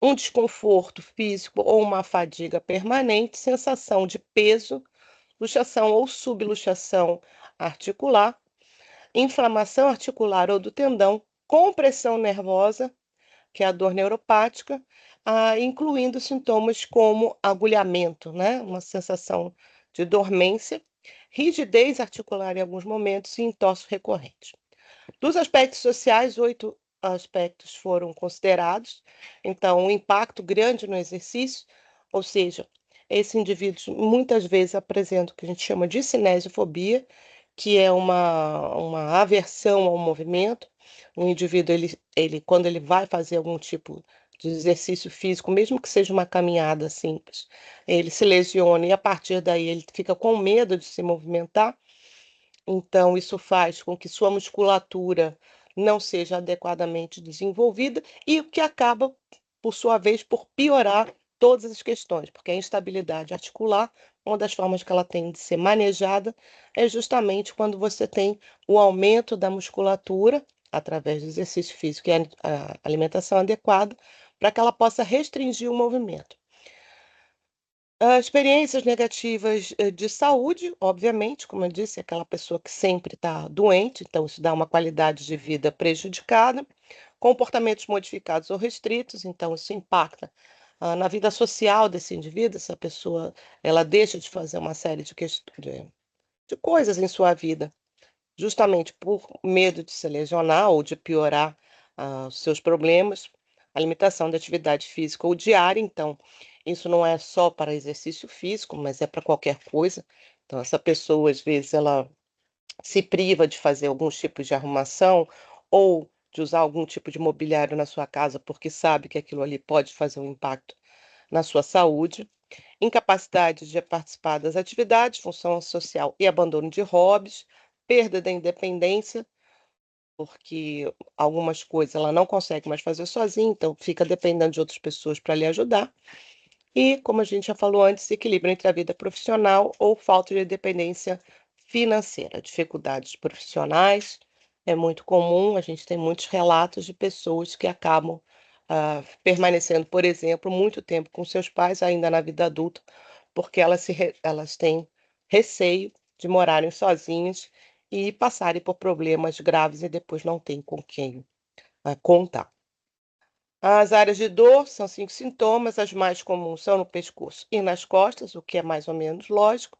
Um desconforto físico ou uma fadiga permanente, sensação de peso, luxação ou subluxação articular, inflamação articular ou do tendão, compressão nervosa, que é a dor neuropática, incluindo sintomas como agulhamento, né? Uma sensação de dormência, rigidez articular em alguns momentos e entorse recorrente. Dos aspectos sociais, 8 aspectos foram considerados. Então, um impacto grande no exercício, ou seja, esses indivíduos muitas vezes apresentam o que a gente chama de cinesiofobia, que é uma aversão ao movimento. O indivíduo, quando ele vai fazer algum tipo de exercício físico, mesmo que seja uma caminhada simples, ele se lesiona e a partir daí ele fica com medo de se movimentar. Então, isso faz com que sua musculatura não seja adequadamente desenvolvida e o que acaba, por sua vez, por piorar todas as questões, porque a instabilidade articular, uma das formas que ela tem de ser manejada é justamente quando você tem o aumento da musculatura através do exercício físico e a alimentação adequada, para que ela possa restringir o movimento. Experiências negativas, de saúde, obviamente, como eu disse, aquela pessoa que sempre está doente, então isso dá uma qualidade de vida prejudicada. Comportamentos modificados ou restritos, então isso impacta, na vida social desse indivíduo, essa pessoa, ela deixa de fazer uma série de coisas em sua vida, justamente por medo de se lesionar ou de piorar, os seus problemas. A limitação da atividade física ou diária, então, isso não é só para exercício físico, mas é para qualquer coisa. Então, essa pessoa, às vezes, ela se priva de fazer alguns tipos de arrumação ou de usar algum tipo de mobiliário na sua casa, porque sabe que aquilo ali pode fazer um impacto na sua saúde. Incapacidade de participar das atividades, função social e abandono de hobbies, perda da independência, porque algumas coisas ela não consegue mais fazer sozinha, então fica dependendo de outras pessoas para lhe ajudar. E, como a gente já falou antes, equilíbrio entre a vida profissional ou falta de independência financeira. Dificuldades profissionais é muito comum, a gente tem muitos relatos de pessoas que acabam permanecendo, por exemplo, muito tempo com seus pais, ainda na vida adulta, porque elas têm receio de morarem sozinhas e passarem por problemas graves e depois não têm com quem contar. As áreas de dor são 5 sintomas, as mais comuns são no pescoço e nas costas, o que é mais ou menos lógico,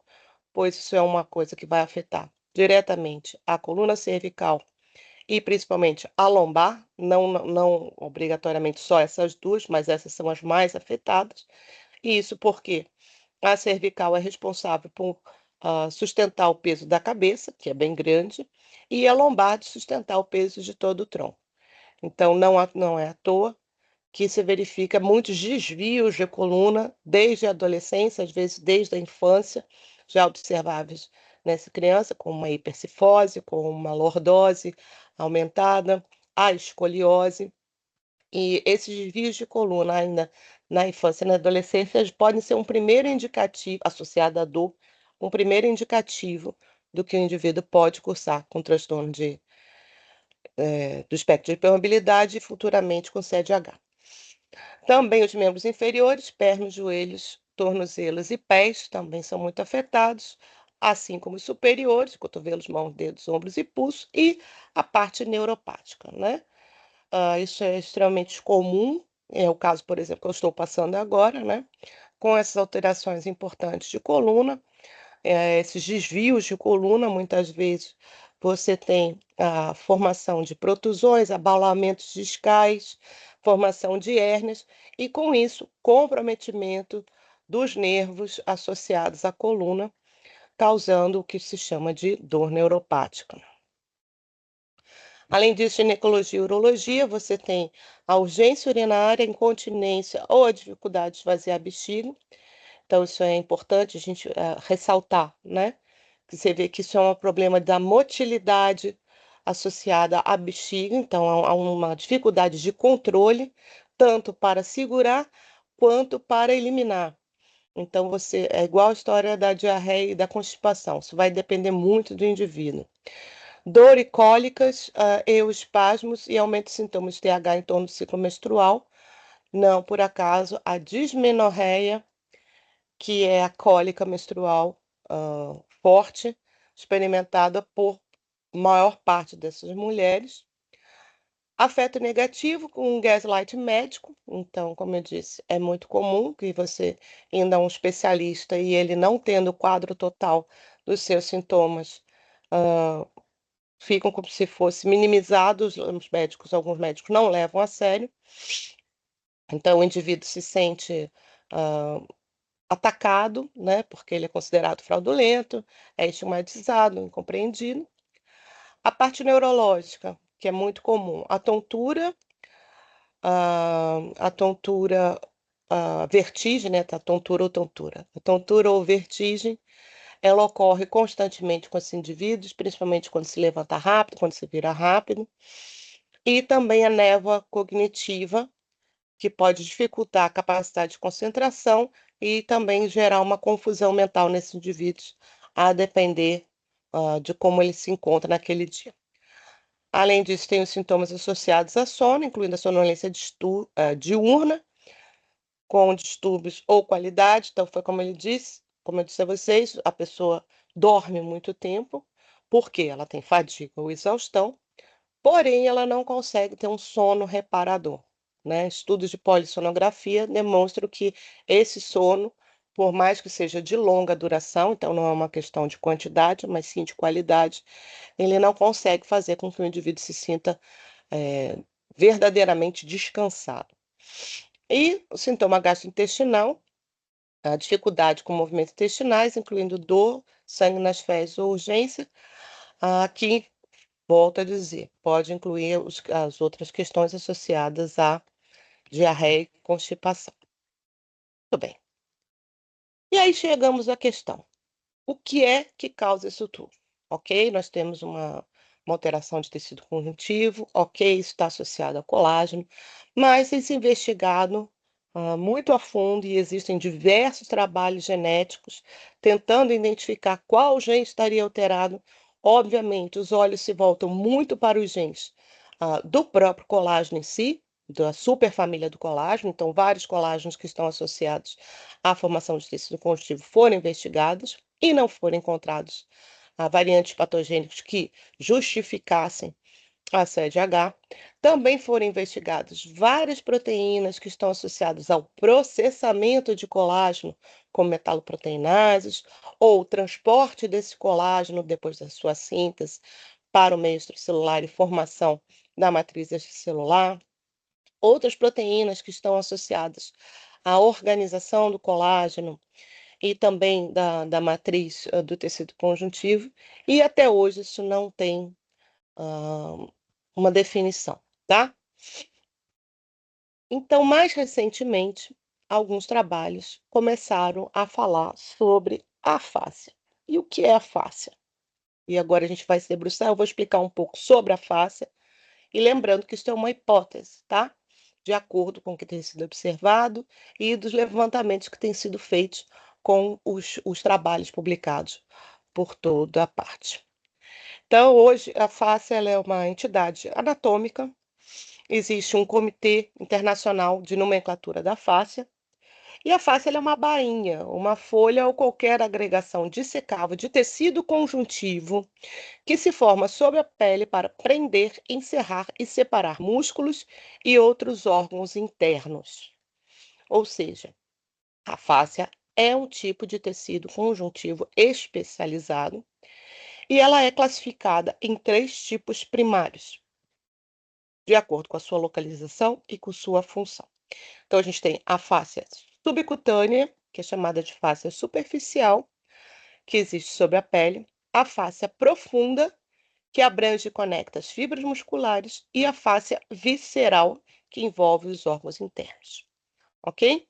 pois isso é uma coisa que vai afetar diretamente a coluna cervical e principalmente a lombar, não obrigatoriamente só essas duas, mas essas são as mais afetadas. E isso porque a cervical é responsável por sustentar o peso da cabeça, que é bem grande, e a lombar de sustentar o peso de todo o tronco. Então, não é à toa que se verifica muitos desvios de coluna desde a adolescência, às vezes desde a infância, já observáveis nessa criança, com uma hipercifose, com uma lordose aumentada, a escoliose. E esses desvios de coluna ainda na infância e na adolescência podem ser um primeiro indicativo, associado à dor, um primeiro indicativo do que o indivíduo pode cursar com transtorno do espectro de hipermobilidade e futuramente com CDH. Também os membros inferiores, pernas, joelhos, tornozelos e pés também são muito afetados, assim como os superiores, cotovelos, mãos, dedos, ombros e pulso, e a parte neuropática, né? Isso é extremamente comum, é o caso, por exemplo, que eu estou passando agora, né? Com essas alterações importantes de coluna, esses desvios de coluna, muitas vezes você tem a formação de protusões, abalamentos discais, formação de hérnias, e com isso, comprometimento dos nervos associados à coluna, causando o que se chama de dor neuropática. Além disso, ginecologia e urologia, você tem a urgência urinária, incontinência ou a dificuldade de esvaziar a bexiga. Então, isso é importante a gente ressaltar, né? Que você vê que isso é um problema da motilidade associada à bexiga, então há uma dificuldade de controle, tanto para segurar quanto para eliminar. Então, é igual a história da diarreia e da constipação, isso vai depender muito do indivíduo. Dor e cólicas, espasmos e aumento de sintomas de TH em torno do ciclo menstrual. Não, por acaso, a dismenorreia, que é a cólica menstrual forte, experimentada por maior parte dessas mulheres. Afeto negativo com um gaslight médico, então, como eu disse, é muito comum que você indo a um especialista e ele não tendo o quadro total dos seus sintomas, ficam como se fosse minimizados, alguns médicos não levam a sério, então o indivíduo se sente atacado, né, porque ele é considerado fraudulento, é estigmatizado, incompreendido. A parte neurológica, que é muito comum, a tontura, a vertigem, né, a tontura ou vertigem, ela ocorre constantemente com esses indivíduos, principalmente quando se levanta rápido, quando se vira rápido, e também a névoa cognitiva, que pode dificultar a capacidade de concentração e também gerar uma confusão mental nesses indivíduos, a depender de como ele se encontra naquele dia. Além disso, tem os sintomas associados a sono, incluindo a sonolência diurna, com distúrbios ou qualidade. Então, foi como eu disse a vocês, a pessoa dorme muito tempo, porque ela tem fadiga ou exaustão, porém ela não consegue ter um sono reparador, né? Estudos de polissonografia demonstram que esse sono, por mais que seja de longa duração, então não é uma questão de quantidade, mas sim de qualidade, ele não consegue fazer com que o indivíduo se sinta verdadeiramente descansado. E o sintoma gastrointestinal, a dificuldade com movimentos intestinais, incluindo dor, sangue nas fezes ou urgência, que, volto a dizer, pode incluir as outras questões associadas à diarreia e constipação. Muito bem. E aí chegamos à questão: o que é que causa isso tudo? Ok, nós temos uma alteração de tecido conjuntivo, ok, isso está associado ao colágeno, mas tem se investigado muito a fundo e existem diversos trabalhos genéticos tentando identificar qual gene estaria alterado. Obviamente, os olhos se voltam muito para os genes do próprio colágeno em si, da superfamília do colágeno, então vários colágenos que estão associados à formação de tecido conjuntivo foram investigados e não foram encontrados variantes patogênicos que justificassem a CDH. Também foram investigadas várias proteínas que estão associadas ao processamento de colágeno, como metaloproteinases, ou o transporte desse colágeno depois da sua síntese para o meio extracelular e formação da matriz extracelular. Outras proteínas que estão associadas à organização do colágeno e também da matriz do tecido conjuntivo, e até hoje isso não tem uma definição, tá? Então, mais recentemente, alguns trabalhos começaram a falar sobre a fáscia. E o que é a fáscia? E agora a gente vai se debruçar, eu vou explicar um pouco sobre a fáscia, e lembrando que isso é uma hipótese, tá? De acordo com o que tem sido observado e dos levantamentos que têm sido feitos com os trabalhos publicados por toda a parte. Então, hoje, a fáscia ela é uma entidade anatômica. Existe um comitê internacional de nomenclatura da fáscia, e a fáscia ela é uma bainha, uma folha ou qualquer agregação dissecável de tecido conjuntivo que se forma sobre a pele para prender, encerrar e separar músculos e outros órgãos internos. Ou seja, a fáscia é um tipo de tecido conjuntivo especializado e ela é classificada em 3 tipos primários, de acordo com a sua localização e com sua função. Então, a gente tem a fáscia subcutânea, que é chamada de fáscia superficial, que existe sobre a pele, a fáscia profunda, que abrange e conecta as fibras musculares, e a fáscia visceral, que envolve os órgãos internos. Ok?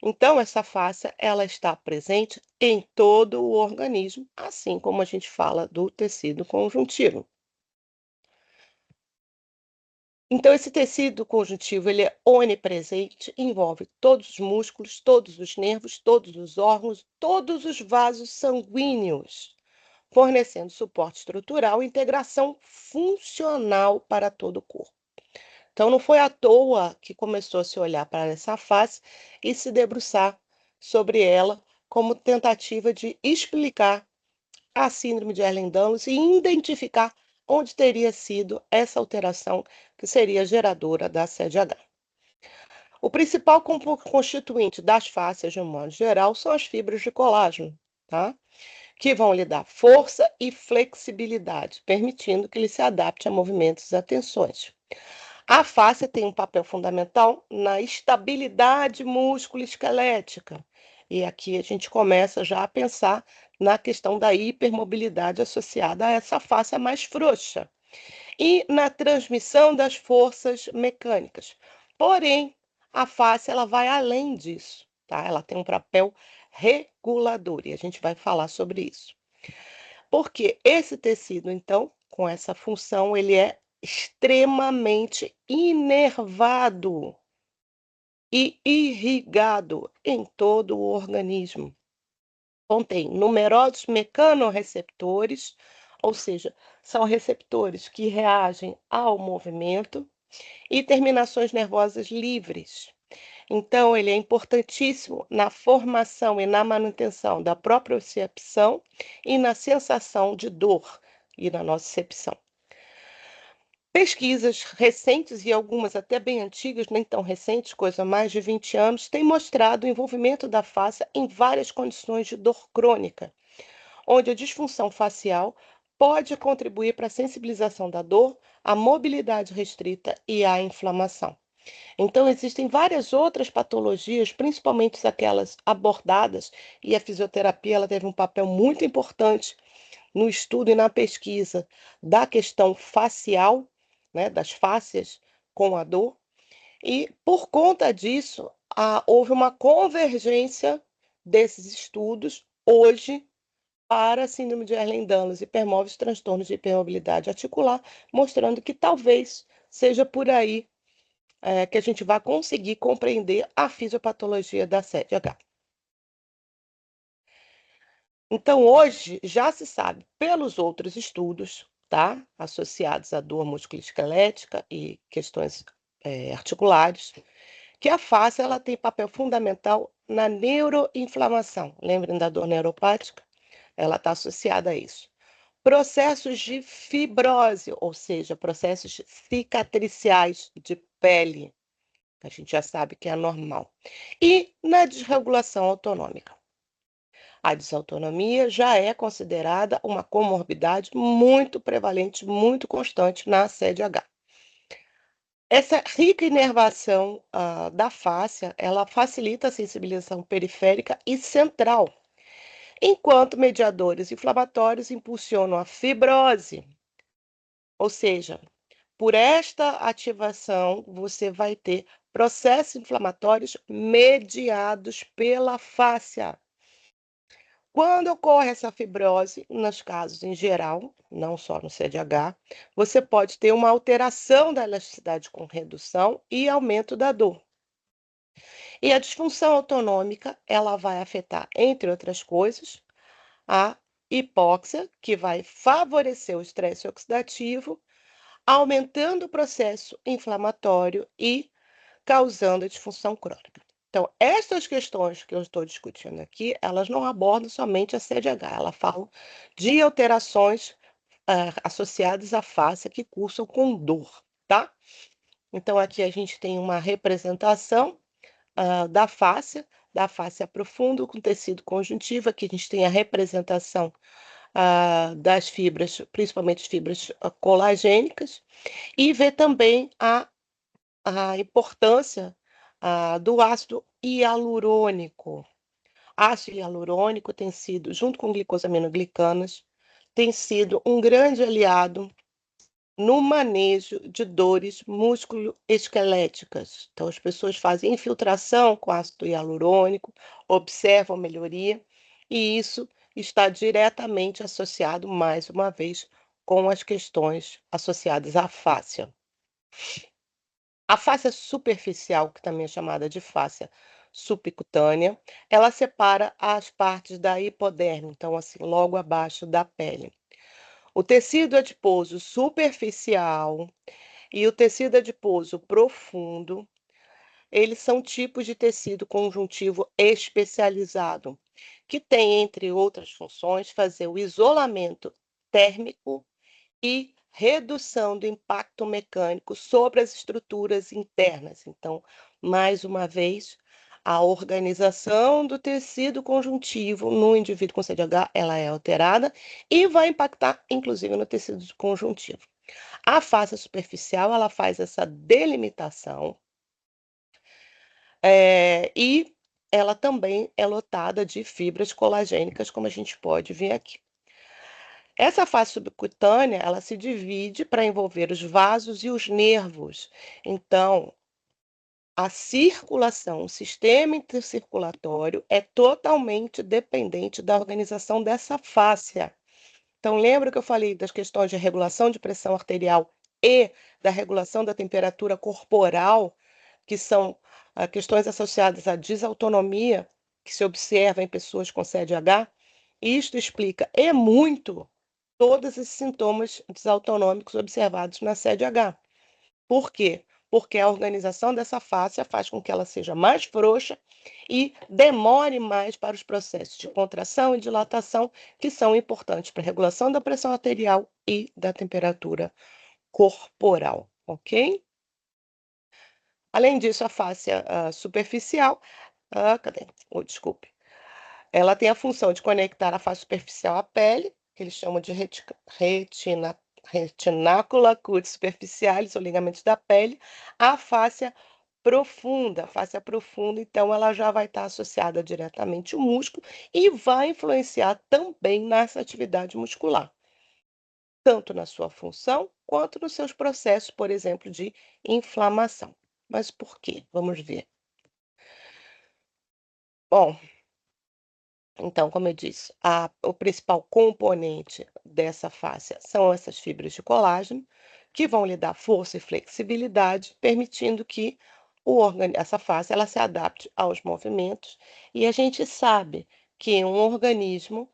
Então, essa fáscia ela está presente em todo o organismo, assim como a gente fala do tecido conjuntivo. Então, esse tecido conjuntivo ele é onipresente, envolve todos os músculos, todos os nervos, todos os órgãos, todos os vasos sanguíneos, fornecendo suporte estrutural e integração funcional para todo o corpo. Então, não foi à toa que começou a se olhar para essa face e se debruçar sobre ela como tentativa de explicar a síndrome de Ehlers-Danlos e identificar onde teria sido essa alteração que seria geradora da CDH. O principal constituinte das fáscias, de um modo geral, são as fibras de colágeno, tá? Que vão lhe dar força e flexibilidade, permitindo que ele se adapte a movimentos e a tensões. A fáscia tem um papel fundamental na estabilidade músculo-esquelética. E aqui a gente começa já a pensar na questão da hipermobilidade associada a essa fáscia mais frouxa e na transmissão das forças mecânicas. Porém, a fáscia ela vai além disso, tá? Ela tem um papel regulador e a gente vai falar sobre isso. Porque esse tecido, então, com essa função, ele é extremamente inervado e irrigado em todo o organismo. Contém numerosos mecanorreceptores, ou seja, são receptores que reagem ao movimento, e terminações nervosas livres. Então, ele é importantíssimo na formação e na manutenção da propriocepção e na sensação de dor e na nocicepção. Pesquisas recentes e algumas até bem antigas, nem tão recentes, coisa mais de 20 anos, têm mostrado o envolvimento da face em várias condições de dor crônica, onde a disfunção facial pode contribuir para a sensibilização da dor, a mobilidade restrita e a inflamação. Então, existem várias outras patologias, principalmente aquelas abordadas, e a fisioterapia ela teve um papel muito importante no estudo e na pesquisa da questão facial, né, das fáscias com a dor, e por conta disso, houve uma convergência desses estudos hoje para a síndrome de Ehlers-Danlos, hipermóveis, transtornos de hipermobilidade articular, mostrando que talvez seja por aí que a gente vai conseguir compreender a fisiopatologia da CDH. Então, hoje, já se sabe pelos outros estudos, tá? Associados à dor musculoesquelética e questões articulares, que a face ela tem papel fundamental na neuroinflamação. Lembrem da dor neuropática? Ela está associada a isso. Processos de fibrose, ou seja, processos cicatriciais de pele, que a gente já sabe que é normal. E na desregulação autonômica. A desautonomia já é considerada uma comorbidade muito prevalente, muito constante na CDH. Essa rica inervação da fáscia, ela facilita a sensibilização periférica e central, enquanto mediadores inflamatórios impulsionam a fibrose. Ou seja, por esta ativação, você vai ter processos inflamatórios mediados pela fáscia. Quando ocorre essa fibrose, nos casos em geral, não só no CDH, você pode ter uma alteração da elasticidade com redução e aumento da dor. E a disfunção autonômica, ela vai afetar, entre outras coisas, a hipóxia, que vai favorecer o estresse oxidativo, aumentando o processo inflamatório e causando a disfunção crônica. Então, estas questões que eu estou discutindo aqui, elas não abordam somente a CDH, elas falam de alterações associadas à face que cursam com dor, tá? Então, aqui a gente tem uma representação da face profunda com tecido conjuntivo. Aqui a gente tem a representação das fibras, principalmente as fibras colagênicas, e vê também a importância do ácido hialurônico. Ácido hialurônico tem sido, junto com glicosaminoglicanas, tem sido um grande aliado no manejo de dores musculoesqueléticas. Então, as pessoas fazem infiltração com ácido hialurônico, observam melhoria, e isso está diretamente associado, mais uma vez, com as questões associadas à fáscia. A fáscia superficial, que também é chamada de fáscia subcutânea, ela separa as partes da hipoderme, então assim, logo abaixo da pele. O tecido adiposo superficial e o tecido adiposo profundo, eles são tipos de tecido conjuntivo especializado, que tem, entre outras funções, fazer o isolamento térmico e redução do impacto mecânico sobre as estruturas internas. Então, mais uma vez, a organização do tecido conjuntivo no indivíduo com CDH, ela é alterada e vai impactar, inclusive, no tecido conjuntivo. A face superficial, ela faz essa delimitação e ela também é lotada de fibras colagênicas, como a gente pode ver aqui. Essa face subcutânea, ela se divide para envolver os vasos e os nervos. Então, a circulação, o sistema intercirculatório é totalmente dependente da organização dessa fáscia. Então, lembra que eu falei das questões de regulação de pressão arterial e da regulação da temperatura corporal, que são questões associadas à desautonomia que se observa em pessoas com CDH? Isto explica e muito todos esses sintomas desautonômicos observados na CDH. Por quê? Porque a organização dessa fáscia faz com que ela seja mais frouxa e demore mais para os processos de contração e dilatação, que são importantes para a regulação da pressão arterial e da temperatura corporal, ok? Além disso, a fáscia superficial, cadê? Desculpe. Ela tem a função de conectar a face superficial à pele, que eles chamam de retinácula cutis superficialis, ou ligamentos da pele, à fáscia profunda. A fáscia profunda, então, ela já vai estar associada diretamente ao músculo e vai influenciar também nessa atividade muscular, tanto na sua função quanto nos seus processos, por exemplo, de inflamação. Mas por quê? Vamos ver. Bom, então, como eu disse, o principal componente dessa fáscia são essas fibras de colágeno, que vão lhe dar força e flexibilidade, permitindo que essa fáscia ela se adapte aos movimentos. E a gente sabe que um organismo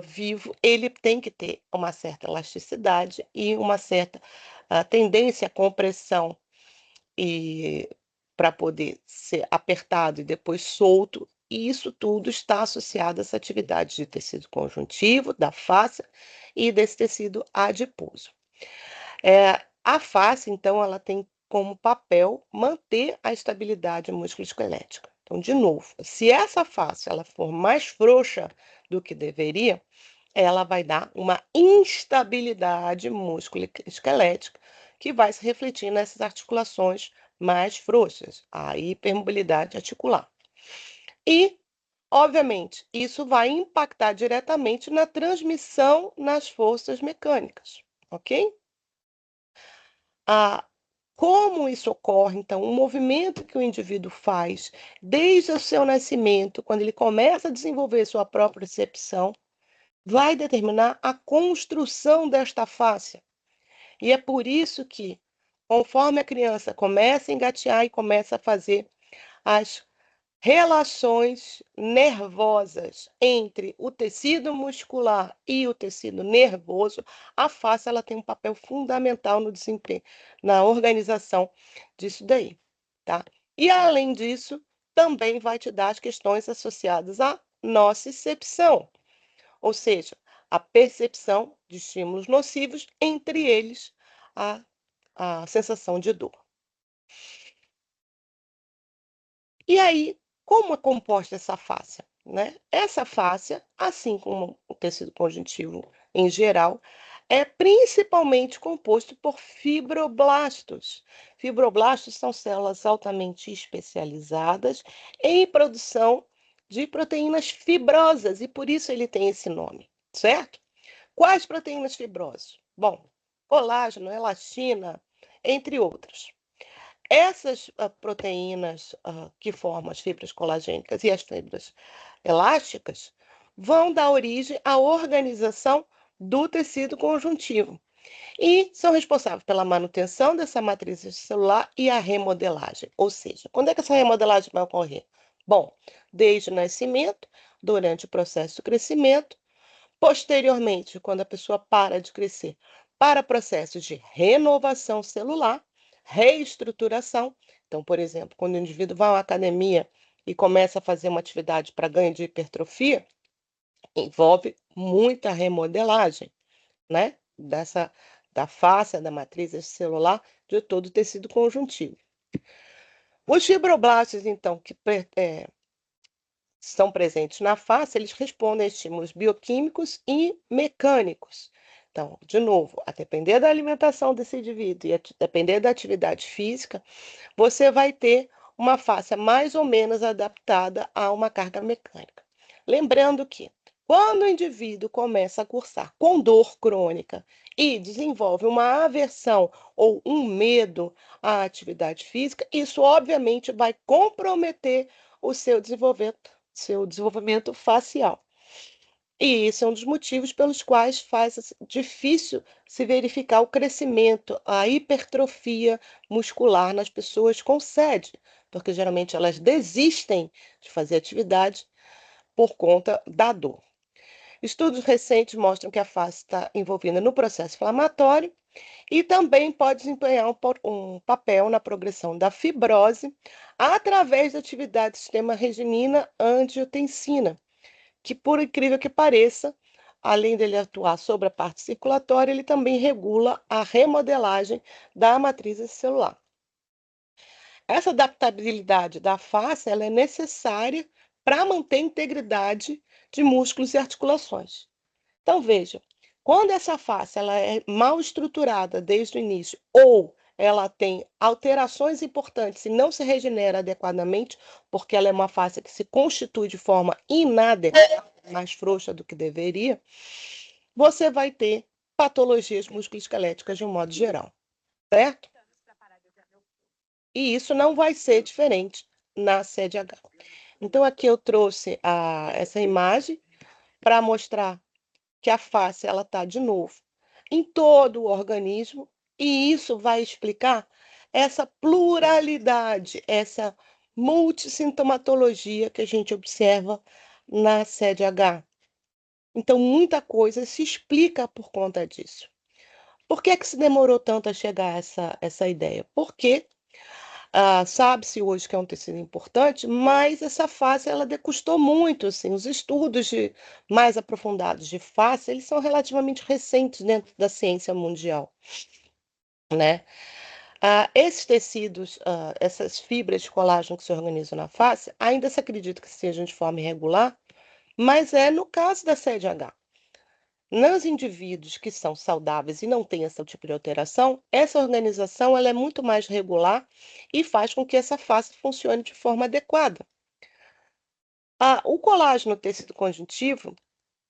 vivo ele tem que ter uma certa elasticidade e uma certa tendência à compressão e para poder ser apertado e depois solto, e isso tudo está associado a essa atividade de tecido conjuntivo, da face e desse tecido adiposo. A face, então, ela tem como papel manter a estabilidade musculoesquelética. Então, de novo, se essa face ela for mais frouxa do que deveria, ela vai dar uma instabilidade musculoesquelética que vai se refletir nessas articulações mais frouxas, a hipermobilidade articular. E, obviamente, isso vai impactar diretamente na transmissão nas forças mecânicas, ok? Como isso ocorre, então, o movimento que o indivíduo faz desde o seu nascimento, quando ele começa a desenvolver sua própria percepção, vai determinar a construção desta face. E é por isso que, conforme a criança começa a engatear e começa a fazer as relações nervosas entre o tecido muscular e o tecido nervoso, a face ela tem um papel fundamental no desempenho, na organização disso daí, tá? E além disso, também vai te dar as questões associadas à nocicepção, ou seja, a percepção de estímulos nocivos, entre eles a sensação de dor. E aí, como é composta essa fáscia, né? Essa fáscia, assim como o tecido conjuntivo em geral, é principalmente composto por fibroblastos. Fibroblastos são células altamente especializadas em produção de proteínas fibrosas e por isso ele tem esse nome, certo? Quais proteínas fibrosas? Bom, colágeno, elastina, entre outras. Essas proteínas que formam as fibras colagênicas e as fibras elásticas vão dar origem à organização do tecido conjuntivo e são responsáveis pela manutenção dessa matriz celular e a remodelagem. Ou seja, quando é que essa remodelagem vai ocorrer? Bom, desde o nascimento, durante o processo de crescimento, posteriormente, quando a pessoa para de crescer, para processos de renovação celular, reestruturação. Então, por exemplo, quando o indivíduo vai à academia e começa a fazer uma atividade para ganho de hipertrofia, envolve muita remodelagem, né? Da face, da matriz celular, de todo o tecido conjuntivo. Os fibroblastos, então, que estão presentes na face, eles respondem a estímulos bioquímicos e mecânicos. Então, de novo, a depender da alimentação desse indivíduo e a depender da atividade física, você vai ter uma face mais ou menos adaptada a uma carga mecânica. Lembrando que, quando o indivíduo começa a cursar com dor crônica e desenvolve uma aversão ou um medo à atividade física, isso obviamente vai comprometer o seu desenvolvimento facial. E isso é um dos motivos pelos quais faz difícil se verificar o crescimento, a hipertrofia muscular nas pessoas com SED, porque geralmente elas desistem de fazer atividade por conta da dor. Estudos recentes mostram que a face está envolvida no processo inflamatório e também pode desempenhar um papel na progressão da fibrose através da atividade do sistema reninina-angiotensina, que, por incrível que pareça, além dele atuar sobre a parte circulatória, ele também regula a remodelagem da matriz celular. Essa adaptabilidade da face ela é necessária para manter a integridade de músculos e articulações. Então, veja, quando essa face ela é mal estruturada desde o início ou ela tem alterações importantes e não se regenera adequadamente, porque ela é uma face que se constitui de forma inadequada, mais frouxa do que deveria, você vai ter patologias musculoesqueléticas de um modo geral, certo? E isso não vai ser diferente na CDH. Então, aqui eu trouxe essa imagem para mostrar que a face ela está de novo em todo o organismo e isso vai explicar essa pluralidade, essa multissintomatologia que a gente observa na CDH. Então, muita coisa se explica por conta disso. Por que se demorou tanto a chegar a essa ideia? Porque Sabe-se hoje que é um tecido importante, mas essa face ela decustou muito, assim, os estudos mais aprofundados de face, eles são relativamente recentes dentro da ciência mundial, né? Esses tecidos, essas fibras de colágeno que se organizam na face, ainda se acredita que sejam de forma irregular, mas é no caso da CDH. Nos indivíduos que são saudáveis e não têm esse tipo de alteração, essa organização ela é muito mais regular e faz com que essa face funcione de forma adequada. O colágeno tecido conjuntivo,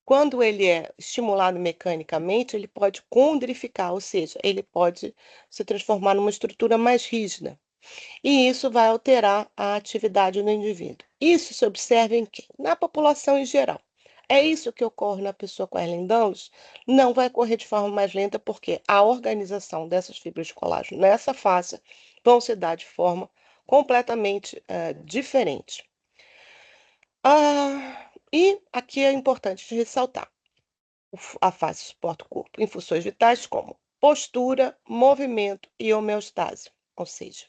quando ele é estimulado mecanicamente, ele pode condrificar, ou seja, ele pode se transformar numa estrutura mais rígida. E isso vai alterar a atividade do indivíduo. Isso se observa em quem? Na população em geral. É isso que ocorre na pessoa com Ehlers-Danlos? Não vai ocorrer de forma mais lenta, porque a organização dessas fibras de colágeno nessa face vão se dar de forma completamente diferente. E aqui é importante ressaltar: a face suporta o corpo em funções vitais como postura, movimento e homeostase, ou seja,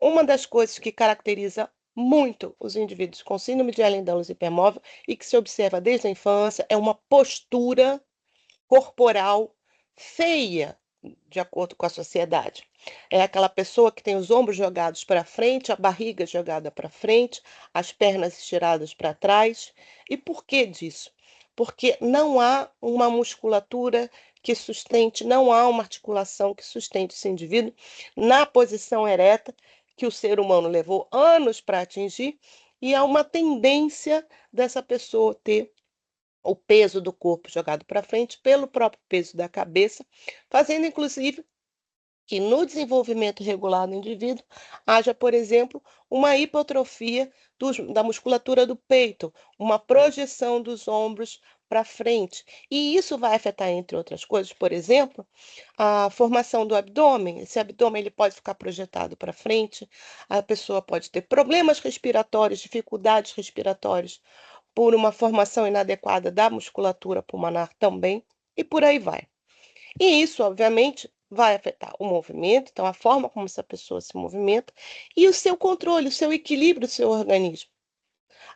uma das coisas que caracteriza muito os indivíduos com síndrome de Ehlers-Danlos hipermóvel e que se observa desde a infância é uma postura corporal feia, de acordo com a sociedade. É aquela pessoa que tem os ombros jogados para frente, a barriga jogada para frente, as pernas estiradas para trás. E por que disso? Porque não há uma musculatura que sustente, não há uma articulação que sustente esse indivíduo na posição ereta que o ser humano levou anos para atingir, e há uma tendência dessa pessoa ter o peso do corpo jogado para frente pelo próprio peso da cabeça, fazendo inclusive que no desenvolvimento regular do indivíduo haja, por exemplo, uma hipotrofia da musculatura do peito, uma projeção dos ombros para frente. E isso vai afetar, entre outras coisas, por exemplo, a formação do abdômen. Esse abdômen ele pode ficar projetado para frente, a pessoa pode ter problemas respiratórios, dificuldades respiratórias, por uma formação inadequada da musculatura pulmonar também, e por aí vai. E isso, obviamente, vai afetar o movimento, então a forma como essa pessoa se movimenta e o seu controle, o seu equilíbrio do seu organismo.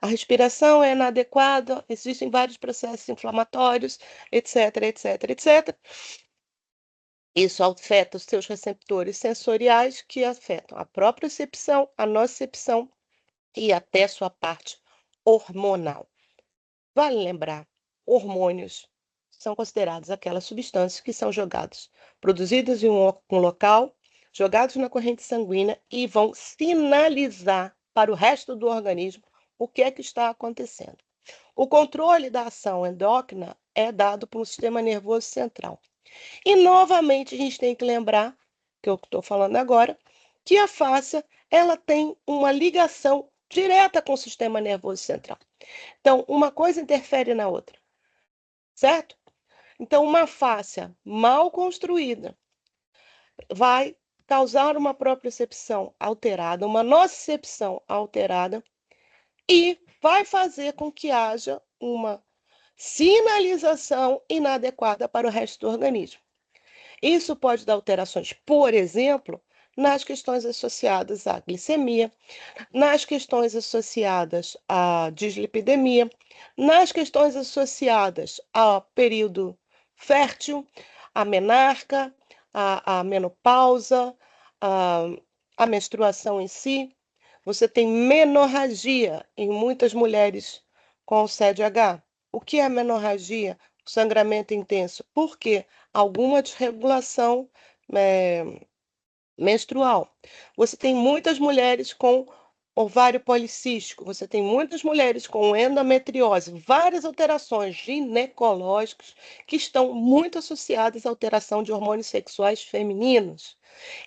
A respiração é inadequada, existem vários processos inflamatórios, etc, etc, etc. Isso afeta os seus receptores sensoriais, que afetam a propriocepção, a nocicepção e até sua parte hormonal. Vale lembrar, hormônios são considerados aquelas substâncias que são jogadas, produzidas em um local, jogados na corrente sanguínea e vão sinalizar para o resto do organismo o que é que está acontecendo. O controle da ação endócrina é dado por um sistema nervoso central. E, novamente, a gente tem que lembrar, que eu estou falando agora, que a fáscia ela tem uma ligação direta com o sistema nervoso central. Então, uma coisa interfere na outra, certo? Então, uma fáscia mal construída vai causar uma propriocepção alterada, uma nocicepção alterada, e vai fazer com que haja uma sinalização inadequada para o resto do organismo. Isso pode dar alterações, por exemplo, nas questões associadas à glicemia, nas questões associadas à dislipidemia, nas questões associadas ao período fértil, à menarca, à menopausa, à menstruação em si. Você tem menorragia em muitas mulheres com CDH. O que é menorragia? O sangramento intenso. Por quê? Alguma desregulação menstrual. Você tem muitas mulheres com ovário policístico, você tem muitas mulheres com endometriose, várias alterações ginecológicas que estão muito associadas à alteração de hormônios sexuais femininos.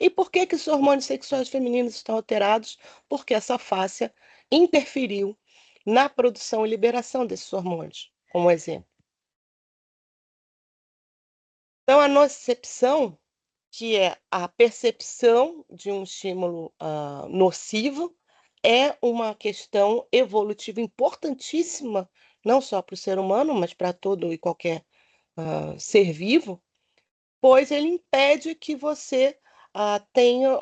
E por que os hormônios sexuais femininos estão alterados? Porque essa fáscia interferiu na produção e liberação desses hormônios, como exemplo. Então, a nocicepção, que é a percepção de um estímulo nocivo, é uma questão evolutiva importantíssima, não só para o ser humano, mas para todo e qualquer ser vivo, pois ele impede que você tenha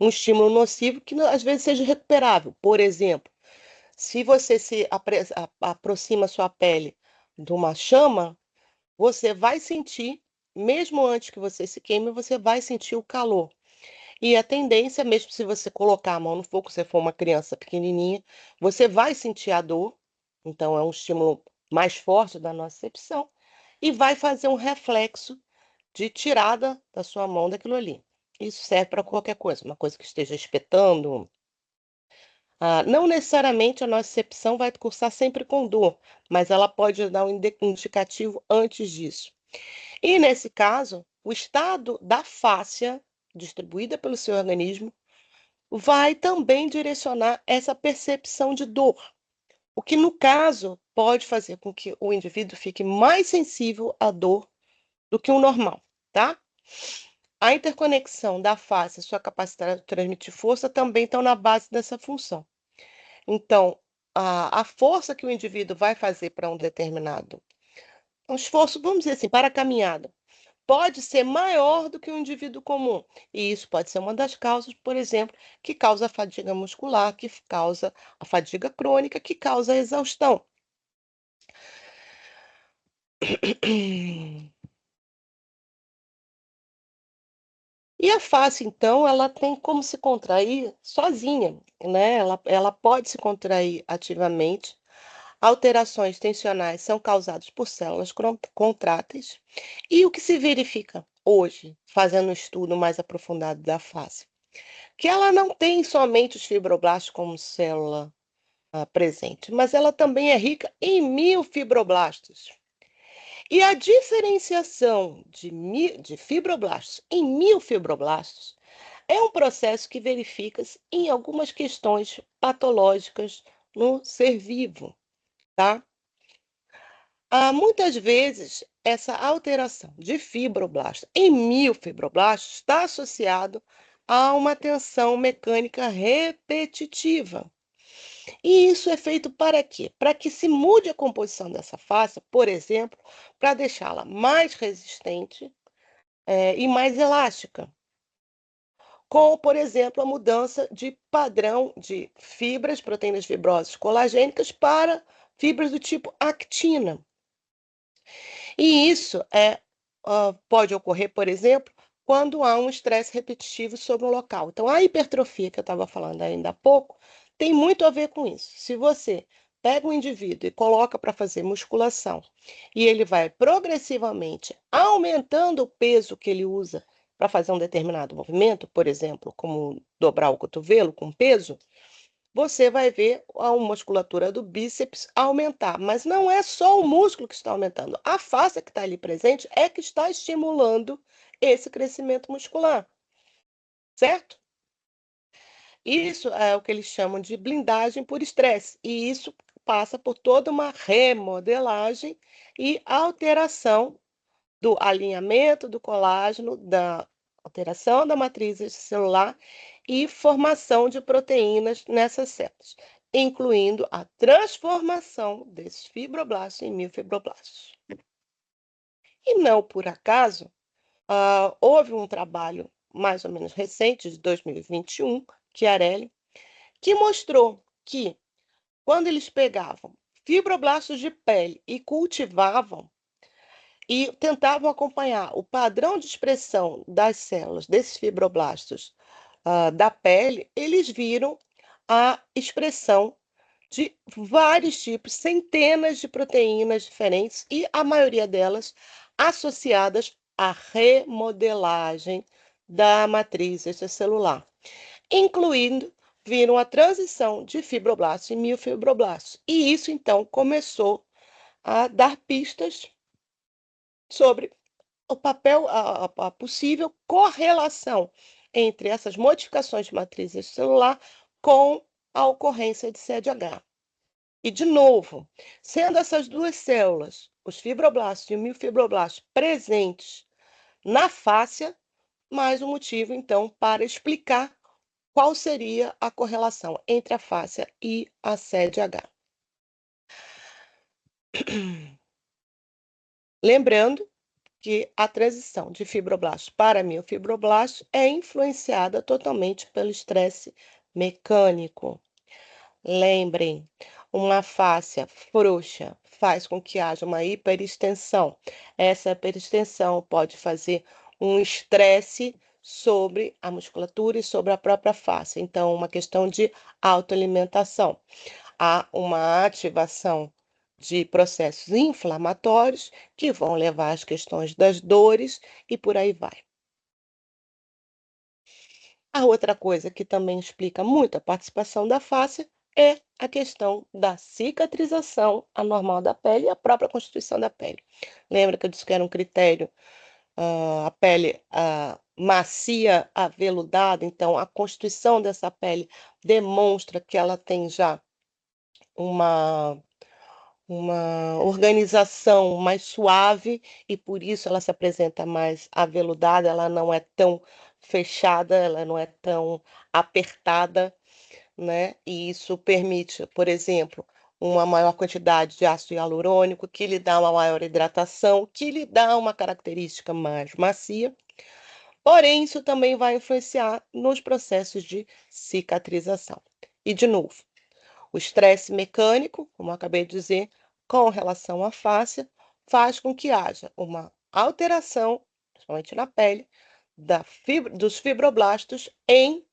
um estímulo nocivo que às vezes seja recuperável. Por exemplo, se você se aproxima a sua pele de uma chama, você vai sentir, mesmo antes que você se queime, você vai sentir o calor. E a tendência, mesmo se você colocar a mão no fogo, se for uma criança pequenininha, você vai sentir a dor, então é um estímulo mais forte da nocicepção, e vai fazer um reflexo de tirada da sua mão daquilo ali. Isso serve para qualquer coisa, uma coisa que esteja espetando. Não necessariamente a nocicepção vai cursar sempre com dor, mas ela pode dar um indicativo antes disso. E nesse caso, o estado da fáscia distribuída pelo seu organismo vai também direcionar essa percepção de dor, o que no caso pode fazer com que o indivíduo fique mais sensível à dor do que o normal, tá? A interconexão da face e sua capacidade de transmitir força também estão na base dessa função. Então, a força que o indivíduo vai fazer para um determinado, um esforço, vamos dizer assim, para a caminhada, pode ser maior do que um indivíduo comum. E isso pode ser uma das causas, por exemplo, que causa a fadiga muscular, que causa a fadiga crônica, que causa a exaustão. E a face, então, ela tem como se contrair sozinha, né? Ela pode se contrair ativamente. Alterações tensionais são causadas por células contráteis. E o que se verifica hoje, fazendo um estudo mais aprofundado da face? Que ela não tem somente os fibroblastos como célula presente, mas ela também é rica em miofibroblastos. E a diferenciação de fibroblastos em miofibroblastos é um processo que verifica-se em algumas questões patológicas no ser vivo, tá? Muitas vezes, essa alteração de fibroblastos em miofibroblastos está associado a uma tensão mecânica repetitiva. E isso é feito para quê? Para que se mude a composição dessa face, por exemplo, para deixá-la mais resistente, e mais elástica. Com, por exemplo, a mudança de padrão de fibras, proteínas fibrosas colagênicas para fibras do tipo actina. E isso pode ocorrer, por exemplo, quando há um estresse repetitivo sobre um local. Então, a hipertrofia que eu estava falando ainda há pouco tem muito a ver com isso. Se você pega um indivíduo e coloca para fazer musculação e ele vai progressivamente aumentando o peso que ele usa para fazer um determinado movimento, por exemplo, como dobrar o cotovelo com peso, você vai ver a musculatura do bíceps aumentar. Mas não é só o músculo que está aumentando. A face que está ali presente é que está estimulando esse crescimento muscular, certo? Isso é o que eles chamam de blindagem por estresse. E isso passa por toda uma remodelagem e alteração do alinhamento do colágeno, da alteração da matriz celular e formação de proteínas nessas células, incluindo a transformação desses fibroblastos em miofibroblastos. E não por acaso, houve um trabalho mais ou menos recente, de 2021, Chiarelli, que mostrou que quando eles pegavam fibroblastos de pele e cultivavam, e tentavam acompanhar o padrão de expressão das células desses fibroblastos da pele, eles viram a expressão de vários tipos, centenas de proteínas diferentes e a maioria delas associadas à remodelagem da matriz extracelular, incluindo viram a transição de fibroblastos em miofibroblastos. E isso, então, começou a dar pistas sobre o papel, a possível correlação entre essas modificações de matriz celular com a ocorrência de CDH. E, de novo, sendo essas duas células, os fibroblastos e o miofibroblasto, presentes na fáscia, mais um motivo, então, para explicar qual seria a correlação entre a fáscia e a CDH. Lembrando que a transição de fibroblastos para miofibroblastos é influenciada totalmente pelo estresse mecânico. Lembrem, uma fáscia frouxa faz com que haja uma hiperextensão. Essa hiperextensão pode fazer um estresse sobre a musculatura e sobre a própria face. Então, uma questão de autoalimentação. Há uma ativação de processos inflamatórios que vão levar às questões das dores e por aí vai. A outra coisa que também explica muito a participação da face é a questão da cicatrização anormal da pele e a própria constituição da pele. Lembra que eu disse que era um critério, a pele macia, aveludada, então a constituição dessa pele demonstra que ela tem já uma organização mais suave e por isso ela se apresenta mais aveludada, ela não é tão fechada, ela não é tão apertada, né? E isso permite, por exemplo, uma maior quantidade de ácido hialurônico, que lhe dá uma maior hidratação, que lhe dá uma característica mais macia. Porém, isso também vai influenciar nos processos de cicatrização. E, de novo, o estresse mecânico, como eu acabei de dizer, com relação à face, faz com que haja uma alteração, principalmente na pele, dos fibroblastos em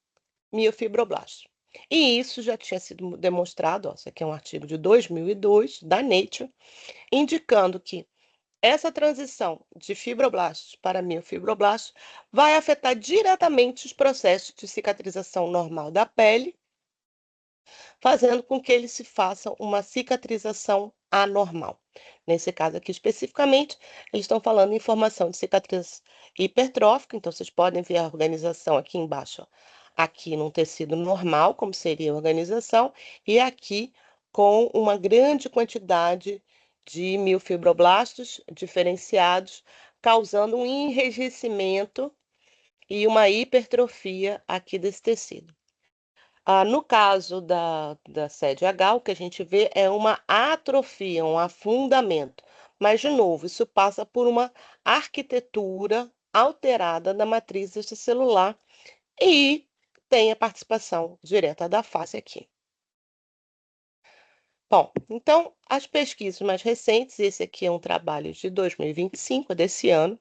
miofibroblastos. E isso já tinha sido demonstrado, ó, esse aqui é um artigo de 2002, da Nature, indicando que essa transição de fibroblastos para miofibroblastos vai afetar diretamente os processos de cicatrização normal da pele, fazendo com que ele se faça uma cicatrização anormal. Nesse caso aqui especificamente, eles estão falando em formação de cicatriz hipertrófica, então vocês podem ver a organização aqui embaixo, ó. Aqui num tecido normal, como seria a organização, e aqui com uma grande quantidade de miofibroblastos diferenciados, causando um enrijecimento e uma hipertrofia aqui desse tecido. No caso da sede H, o que a gente vê é uma atrofia, um afundamento. Mas, de novo, isso passa por uma arquitetura alterada da matriz extracelular e tem a participação direta da face aqui. Bom, então, as pesquisas mais recentes, esse aqui é um trabalho de 2025, desse ano,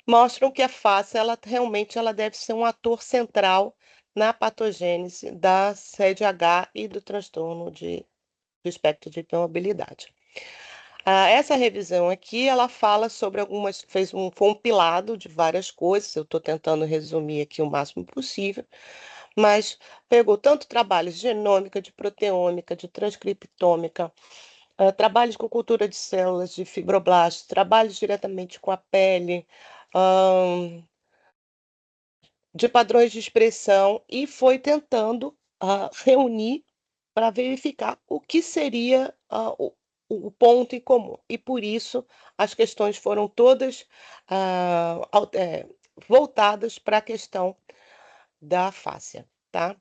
mostram que a face, ela realmente deve ser um ator central na patogênese da sede H e do transtorno do espectro de hipermobilidade. Essa revisão aqui, ela fala sobre fez um compilado de várias coisas, eu estou tentando resumir aqui o máximo possível, mas pegou tanto trabalhos de genômica, de proteômica, de transcriptômica, trabalhos com cultura de células de fibroblastos, trabalhos diretamente com a pele, de padrões de expressão e foi tentando reunir para verificar o que seria o ponto em comum. E por isso as questões foram todas voltadas para a questão da fáscia, tá?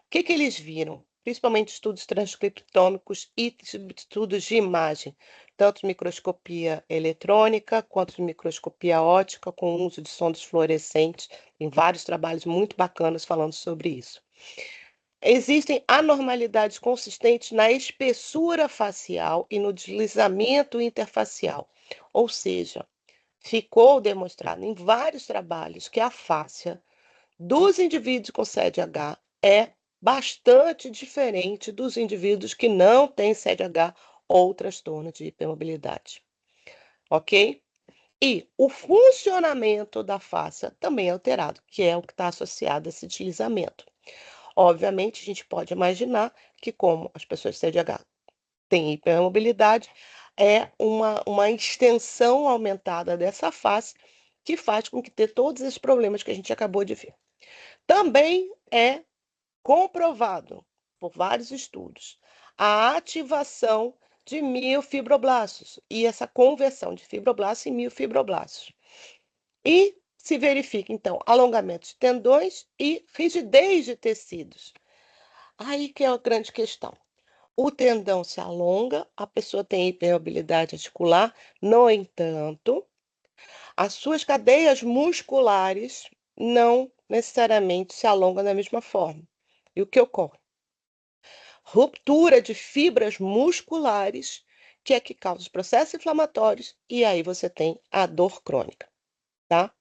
O que eles viram? Principalmente estudos transcriptômicos e estudos de imagem, tanto de microscopia eletrônica quanto de microscopia óptica, com uso de sondas fluorescentes. Tem vários trabalhos muito bacanas falando sobre isso. Existem anormalidades consistentes na espessura facial e no deslizamento interfacial, ou seja, ficou demonstrado em vários trabalhos que a fáscia dos indivíduos com CDH é bastante diferente dos indivíduos que não têm CDH ou transtorno de hipermobilidade. Ok? E o funcionamento da face também é alterado, que é o que está associado a esse deslizamento. Obviamente, a gente pode imaginar que, como as pessoas de CDH têm hipermobilidade, é uma extensão aumentada dessa face que faz com que tenha todos esses problemas que a gente acabou de ver. Também é comprovado por vários estudos a ativação de miofibroblastos e essa conversão de fibroblastos em miofibroblastos. E se verifica, então, alongamento de tendões e rigidez de tecidos. Aí que é a grande questão. O tendão se alonga, a pessoa tem hipermobilidade articular, no entanto, as suas cadeias musculares não necessariamente se alongam da mesma forma. E o que ocorre? Ruptura de fibras musculares, que é que causa os processos inflamatórios, e aí você tem a dor crônica, tá?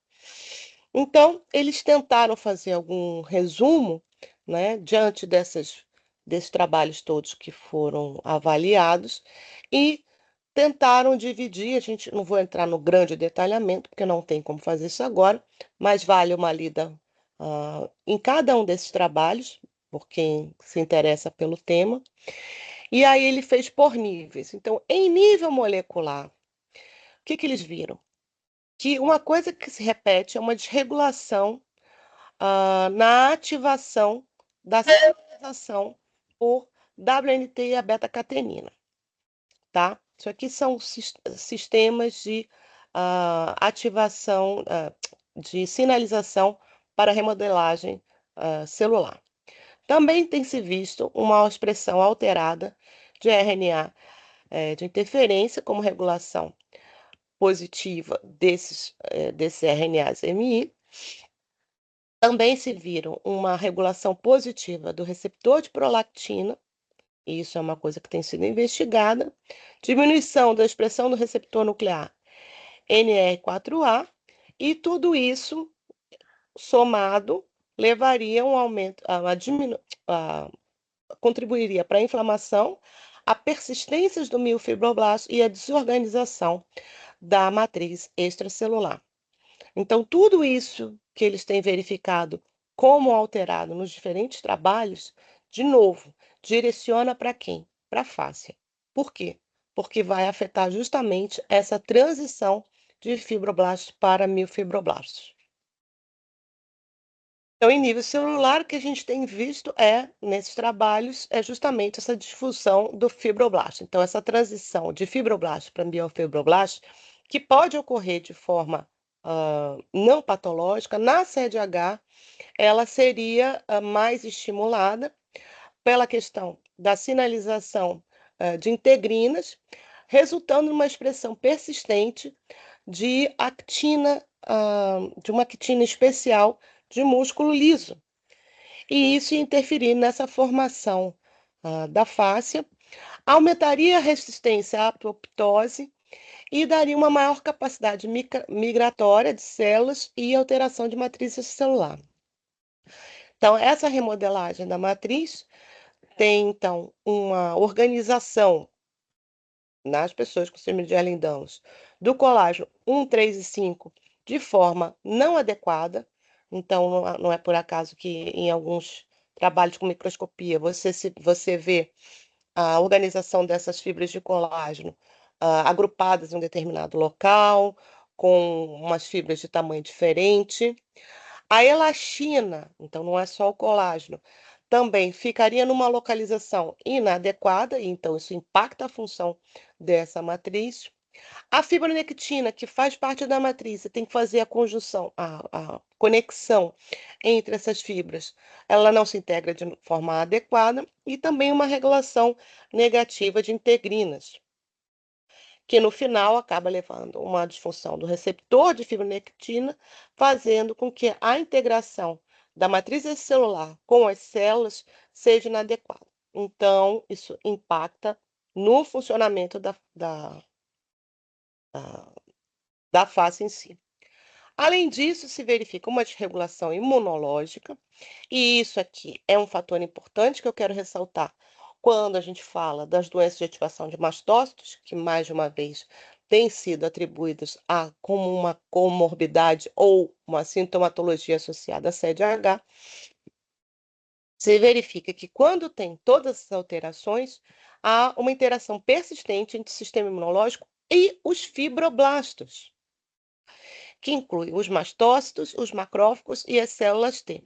Então, eles tentaram fazer algum resumo, né, diante desses trabalhos todos que foram avaliados, e tentaram dividir, a gente não vou entrar no grande detalhamento, porque não tem como fazer isso agora, mas vale uma lida em cada um desses trabalhos, por quem se interessa pelo tema. E aí ele fez por níveis. Então, em nível molecular, o que eles viram? Que uma coisa que se repete é uma desregulação na ativação da sinalização por WNT e a beta-catenina, tá? Isso aqui são sistemas de ativação, de sinalização para remodelagem celular. Também tem se visto uma expressão alterada de RNA de interferência, como regulação positiva desses RNAs MI. Também se viram uma regulação positiva do receptor de prolactina, e isso é uma coisa que tem sido investigada, diminuição da expressão do receptor nuclear NR4A, e tudo isso somado levaria a um aumento, contribuiria para a inflamação, a persistência do miofibroblasto e a desorganização da matriz extracelular. Então, tudo isso que eles têm verificado como alterado nos diferentes trabalhos, de novo, direciona para quem? Para a fáscia. Por quê? Porque vai afetar justamente essa transição de fibroblastos para miofibroblastos. Então, em nível celular, o que a gente tem visto nesses trabalhos, é justamente essa difusão do fibroblasto. Então, essa transição de fibroblasto para miofibroblasto, que pode ocorrer de forma não patológica, na CDH, ela seria mais estimulada pela questão da sinalização de integrinas, resultando numa expressão persistente de actina, de uma actina especial de músculo liso. E isso ia interferir nessa formação da fáscia, aumentaria a resistência à apoptose e daria uma maior capacidade migratória de células e alteração de matriz celular. Então, essa remodelagem da matriz tem, então, uma organização nas pessoas com síndrome de Ehlers-Danlos do colágeno 1, 3 e 5 de forma não adequada. Então, não é por acaso que em alguns trabalhos com microscopia você vê a organização dessas fibras de colágeno agrupadas em um determinado local, com umas fibras de tamanho diferente. A elastina, então não é só o colágeno, também ficaria numa localização inadequada, então isso impacta a função dessa matriz. A fibronectina, que faz parte da matriz, você tem que fazer a conjunção, a conexão entre essas fibras, ela não se integra de forma adequada, e também uma regulação negativa de integrinas, que no final acaba levando uma disfunção do receptor de fibronectina, fazendo com que a integração da matriz celular com as células seja inadequada. Então, isso impacta no funcionamento da face em si. Além disso, se verifica uma desregulação imunológica, e isso aqui é um fator importante que eu quero ressaltar quando a gente fala das doenças de ativação de mastócitos, que mais de uma vez têm sido atribuídas como uma comorbidade ou uma sintomatologia associada à CDH. Se verifica que quando tem todas essas alterações, há uma interação persistente entre o sistema imunológico e os fibroblastos, que inclui os mastócitos, os macrófagos e as células T,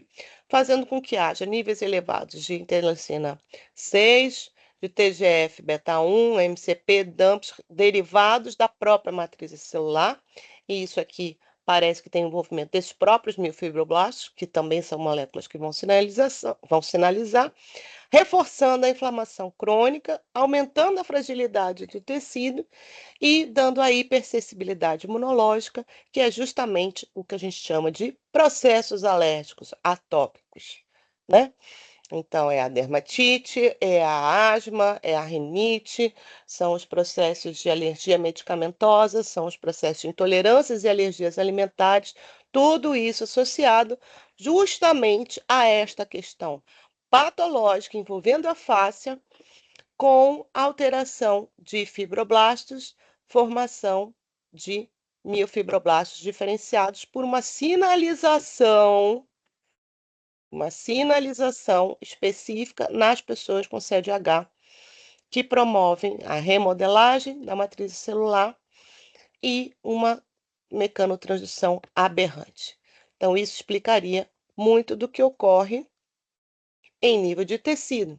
fazendo com que haja níveis elevados de interleucina 6, de TGF-beta1, MCP, DAMPs, derivados da própria matriz celular, e isso aqui parece que tem envolvimento desses próprios miofibroblastos, que também são moléculas que vão sinalizar, reforçando a inflamação crônica, aumentando a fragilidade do tecido e dando a hipersensibilidade imunológica, que é justamente o que a gente chama de processos alérgicos atópicos, né? Então, é a dermatite, é a asma, é a rinite, são os processos de alergia medicamentosa, são os processos de intolerâncias e alergias alimentares, tudo isso associado justamente a esta questão patológica envolvendo a fáscia, com alteração de fibroblastos, formação de miofibroblastos diferenciados por uma sinalização específica nas pessoas com CDH, que promovem a remodelagem da matriz celular e uma mecanotransdução aberrante. Então, isso explicaria muito do que ocorre em nível de tecido.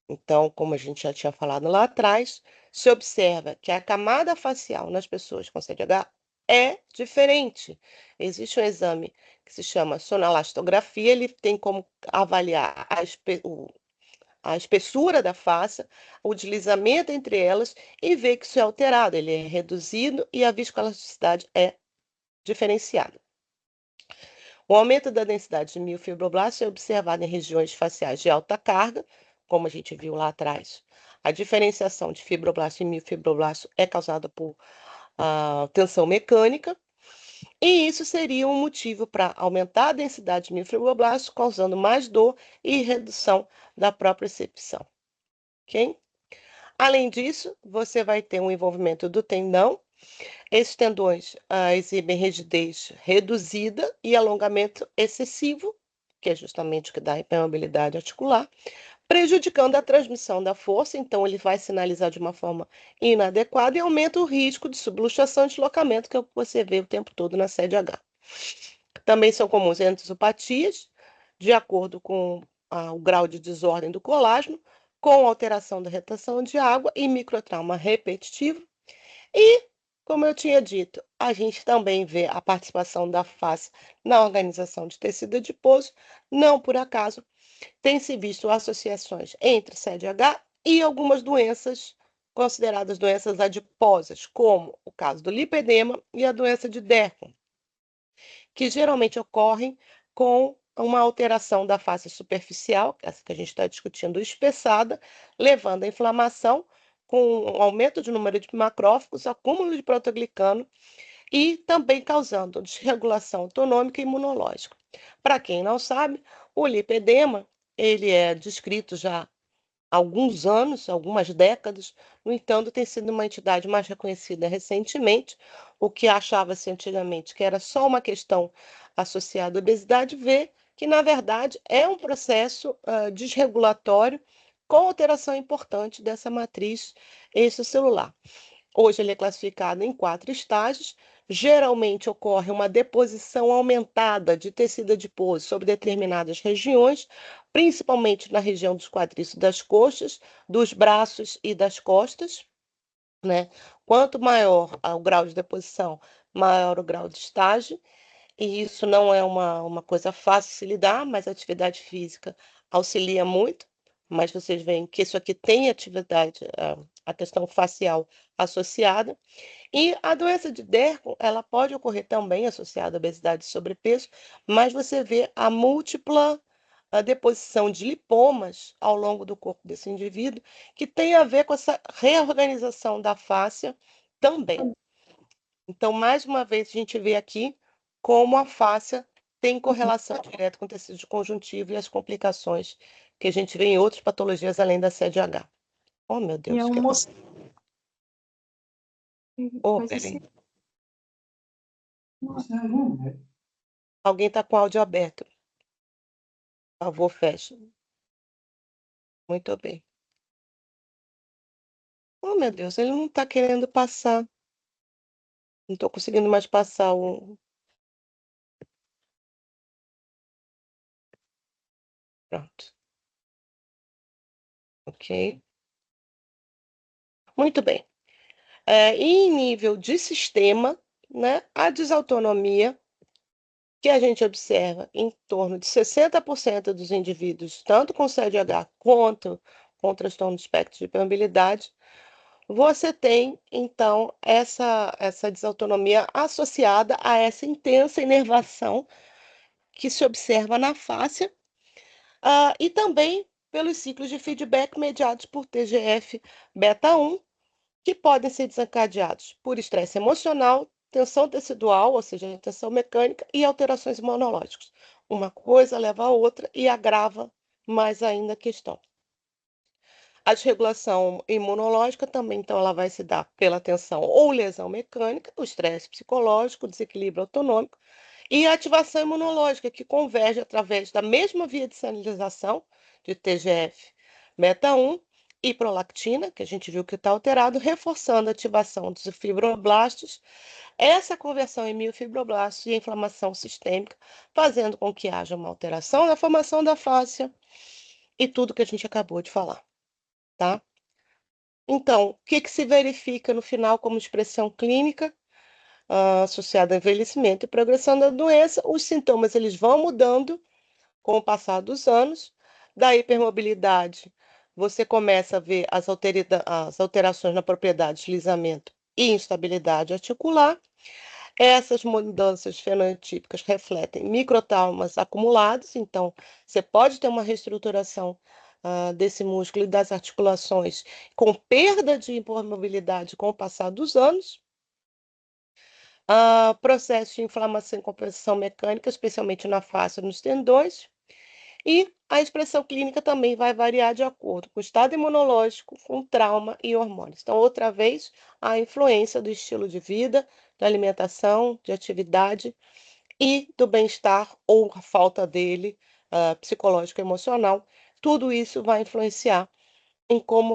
Então, como a gente já tinha falado lá atrás, se observa que a camada facial nas pessoas com CDH é diferente. Existe um exame que se chama sonolastografia, ele tem como avaliar a espessura da face, o deslizamento entre elas e ver que isso é alterado, ele é reduzido e a viscoelasticidade é diferenciada. O aumento da densidade de miofibroblastos é observado em regiões faciais de alta carga, como a gente viu lá atrás. A diferenciação de fibroblasto e miofibroblasto é causada por tensão mecânica, e isso seria um motivo para aumentar a densidade de miofibroblastos, causando mais dor e redução da propriocepção. Ok? Além disso, você vai ter um envolvimento do tendão. Esses tendões exibem rigidez reduzida e alongamento excessivo, que é justamente o que dá a hipermobilidade articular, prejudicando a transmissão da força, então ele vai sinalizar de uma forma inadequada e aumenta o risco de subluxação e deslocamento, que é o que você vê o tempo todo na CDH. Também são comuns endosopatias, de acordo com o grau de desordem do colágeno, com alteração da retenção de água e microtrauma repetitivo. E, como eu tinha dito, a gente também vê a participação da face na organização de tecido adiposo. Não por acaso, tem-se visto associações entre CDH e algumas doenças consideradas doenças adiposas, como o caso do lipedema e a doença de Derco, que geralmente ocorrem com uma alteração da face superficial, essa que a gente está discutindo, espessada, levando à inflamação, com um aumento de número de macrófagos, acúmulo de protoglicano e também causando desregulação autonômica e imunológica. Para quem não sabe, o lipedema, ele é descrito já alguns anos, algumas décadas, no entanto, tem sido uma entidade mais reconhecida recentemente. O que achava-se antigamente que era só uma questão associada à obesidade, vê que, na verdade, é um processo desregulatório com alteração importante dessa matriz extracelular. Hoje ele é classificado em 4 estágios. Geralmente ocorre uma deposição aumentada de tecido adiposo sobre determinadas regiões, principalmente na região dos quadríceps das coxas, dos braços e das costas, né? Quanto maior o grau de deposição, maior o grau de estágio. E isso não é uma coisa fácil de se lidar, mas a atividade física auxilia muito. Mas vocês veem que isso aqui tem atividade, a questão facial associada. E a doença de Derco, ela pode ocorrer também associada à obesidade e sobrepeso, mas você vê a múltipla deposição de lipomas ao longo do corpo desse indivíduo, que tem a ver com essa reorganização da fáscia também. Então, mais uma vez, a gente vê aqui como a fáscia tem correlação direta com o tecido de conjuntivo e as complicações que a gente vê em outras patologias além da CDH. Oh, meu E Deus, é o que um aconteceu? Oh, Mas peraí. assim, Alguém está com o áudio aberto. Por favor, feche. Muito bem. Oh, meu Deus, ele não está querendo passar. Não estou conseguindo mais passar o. Pronto. Ok. Muito bem. E em nível de sistema, né, a desautonomia, que a gente observa em torno de 60% dos indivíduos, tanto com CDH quanto com transtorno do espectro de hipermobilidade, você tem, então, essa desautonomia associada a essa intensa inervação que se observa na face, e também pelos ciclos de feedback mediados por TGF-beta 1, que podem ser desencadeados por estresse emocional, tensão tecidual, ou seja, tensão mecânica, e alterações imunológicas. Uma coisa leva a outra e agrava mais ainda a questão. A desregulação imunológica também, então, ela vai se dar pela tensão ou lesão mecânica, o estresse psicológico, o desequilíbrio autonômico e a ativação imunológica, que converge através da mesma via de sinalização de TGF-beta 1 e prolactina, que a gente viu que está alterado, reforçando a ativação dos fibroblastos, essa conversão em miofibroblastos e a inflamação sistêmica, fazendo com que haja uma alteração na formação da fáscia e tudo que a gente acabou de falar, tá? Então, o que se verifica no final como expressão clínica associada ao envelhecimento e progressão da doença? Os sintomas eles vão mudando com o passar dos anos. Da hipermobilidade, você começa a ver as alterações na propriedade de deslizamento e instabilidade articular. Essas mudanças fenotípicas refletem microtraumas acumulados, então você pode ter uma reestruturação desse músculo e das articulações com perda de mobilidade com o passar dos anos. Processo de inflamação e compressão mecânica, especialmente na face e nos tendões. E a expressão clínica também vai variar de acordo com o estado imunológico, com trauma e hormônios. Então, outra vez, a influência do estilo de vida, da alimentação, de atividade e do bem-estar ou a falta dele, psicológico e emocional, tudo isso vai influenciar em como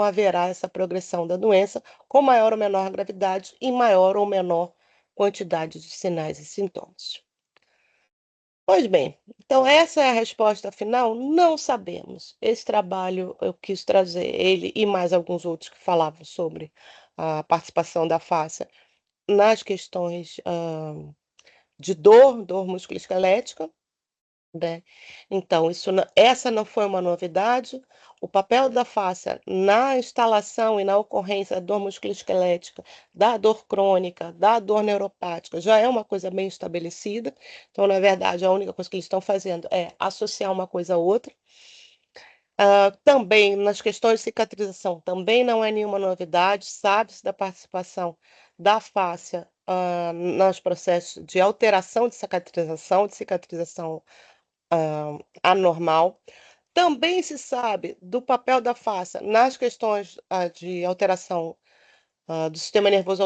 haverá essa progressão da doença, com maior ou menor gravidade e maior ou menor quantidade de sinais e sintomas. Pois bem, então essa é a resposta final? Não sabemos. Esse trabalho eu quis trazer ele e mais alguns outros que falavam sobre a participação da face nas questões de dor musculoesquelética, né? Então, essa não foi uma novidade. O papel da fáscia na instalação e na ocorrência da dor musculoesquelética, da dor crônica, da dor neuropática, já é uma coisa bem estabelecida. Então, na verdade, a única coisa que eles estão fazendo é associar uma coisa a outra. Também nas questões de cicatrização, também não é nenhuma novidade, sabe-se da participação da fáscia nos processos de alteração de cicatrização anormal. Também se sabe do papel da fáscia nas questões de alteração do sistema nervoso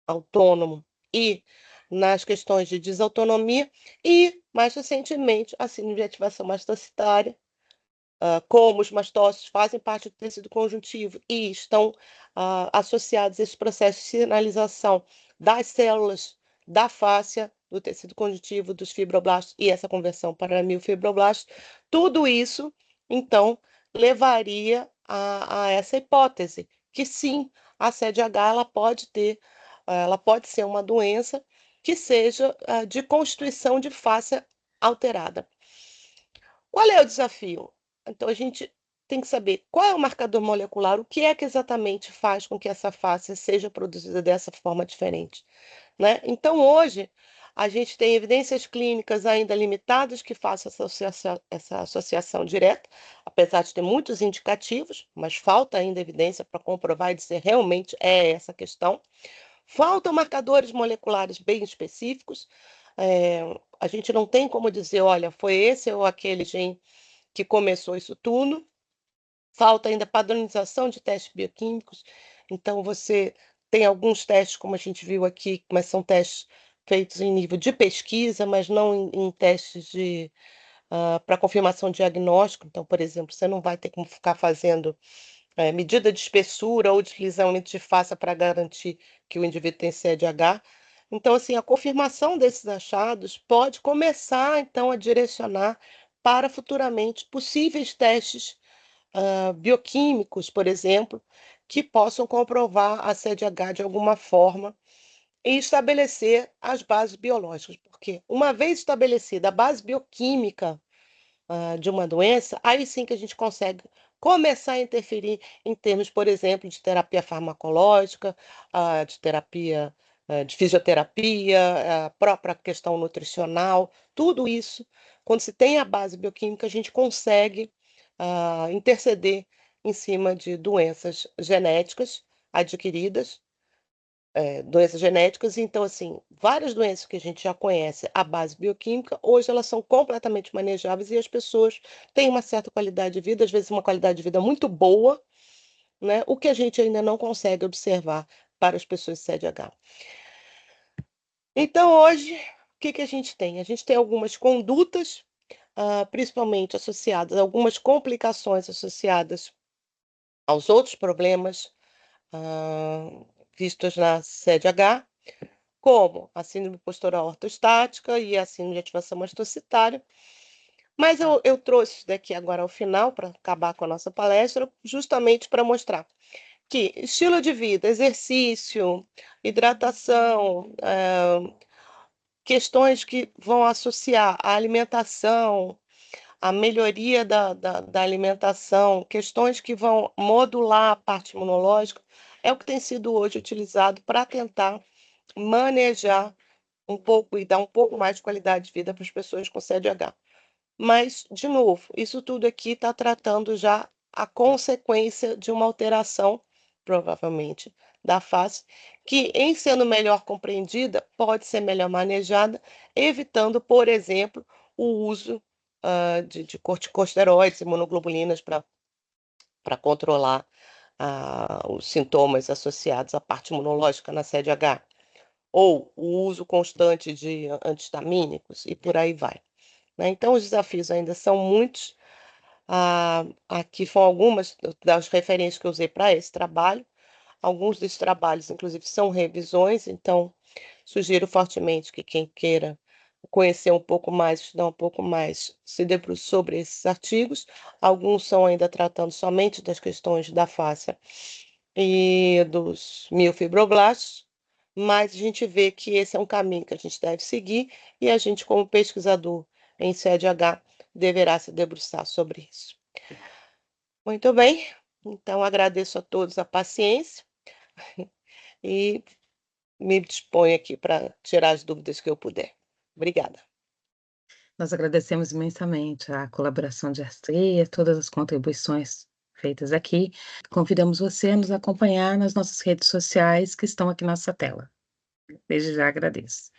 autônomo e nas questões de desautonomia e, mais recentemente, a síndrome de ativação mastocitária, como os mastócitos fazem parte do tecido conjuntivo e estão associados a esse processo de sinalização das células da fáscia, do tecido conjuntivo, dos fibroblastos e essa conversão para miofibroblastos, tudo isso, então, levaria a essa hipótese, que sim, a CDH ela pode ser uma doença que seja de constituição de fáscia alterada. Qual é o desafio? Então, a gente tem que saber qual é o marcador molecular, o que é que exatamente faz com que essa face seja produzida dessa forma diferente, né? Então, hoje, a gente tem evidências clínicas ainda limitadas que façam essa associação direta, apesar de ter muitos indicativos, mas falta ainda evidência para comprovar e dizer realmente é essa questão. Faltam marcadores moleculares bem específicos. A gente não tem como dizer, olha, foi esse ou aquele gene que começou isso tudo. Falta ainda padronização de testes bioquímicos. Então, você tem alguns testes, como a gente viu aqui, mas são testes feitos em nível de pesquisa, mas não em testes para confirmação de diagnóstico. Então, por exemplo, você não vai ter como ficar fazendo medida de espessura ou deslizamento de face para garantir que o indivíduo tem CDH. Então, assim, a confirmação desses achados pode começar, então, a direcionar para futuramente possíveis testes bioquímicos, por exemplo, que possam comprovar a CDH de alguma forma e estabelecer as bases biológicas, porque uma vez estabelecida a base bioquímica de uma doença, aí sim que a gente consegue começar a interferir em termos, por exemplo, de terapia farmacológica, de terapia, de fisioterapia, a própria questão nutricional, tudo isso, quando se tem a base bioquímica, a gente consegue interceder em cima de doenças genéticas adquiridas, doenças genéticas. Então, assim, várias doenças que a gente já conhece à base bioquímica, hoje elas são completamente manejáveis e as pessoas têm uma certa qualidade de vida, às vezes uma qualidade de vida muito boa, né? O que a gente ainda não consegue observar para as pessoas CDH. Então, hoje, o que que a gente tem? A gente tem algumas condutas, principalmente associadas a algumas complicações associadas aos outros problemas vistos na CDH, como a síndrome postural ortostática e a síndrome de ativação mastocitária. Mas eu trouxe isso daqui agora ao final, para acabar com a nossa palestra, justamente para mostrar que estilo de vida, exercício, hidratação, questões que vão associar a alimentação, a melhoria da alimentação, questões que vão modular a parte imunológica, é o que tem sido hoje utilizado para tentar manejar um pouco e dar um pouco mais de qualidade de vida para as pessoas com CDH. Mas, de novo, isso tudo aqui está tratando já a consequência de uma alteração, provavelmente, da face, que, em sendo melhor compreendida, pode ser melhor manejada, evitando, por exemplo, o uso de corticosteroides, imunoglobulinas para controlar os sintomas associados à parte imunológica na CDH, ou o uso constante de antihistamínicos e por aí vai, né? Então, os desafios ainda são muitos. Aqui foram algumas das referências que eu usei para esse trabalho. Alguns desses trabalhos, inclusive, são revisões, então sugiro fortemente que quem queira conhecer um pouco mais, estudar um pouco mais, se debruce sobre esses artigos. Alguns são ainda tratando somente das questões da face e dos miofibroblastos, mas a gente vê que esse é um caminho que a gente deve seguir e a gente, como pesquisador em CDH, deverá se debruçar sobre isso. Muito bem, então agradeço a todos a paciência e me disponho aqui para tirar as dúvidas que eu puder. Obrigada. Nós agradecemos imensamente a colaboração de Astrid, todas as contribuições feitas aqui. Convidamos você a nos acompanhar nas nossas redes sociais que estão aqui na nossa tela. Desde já agradeço.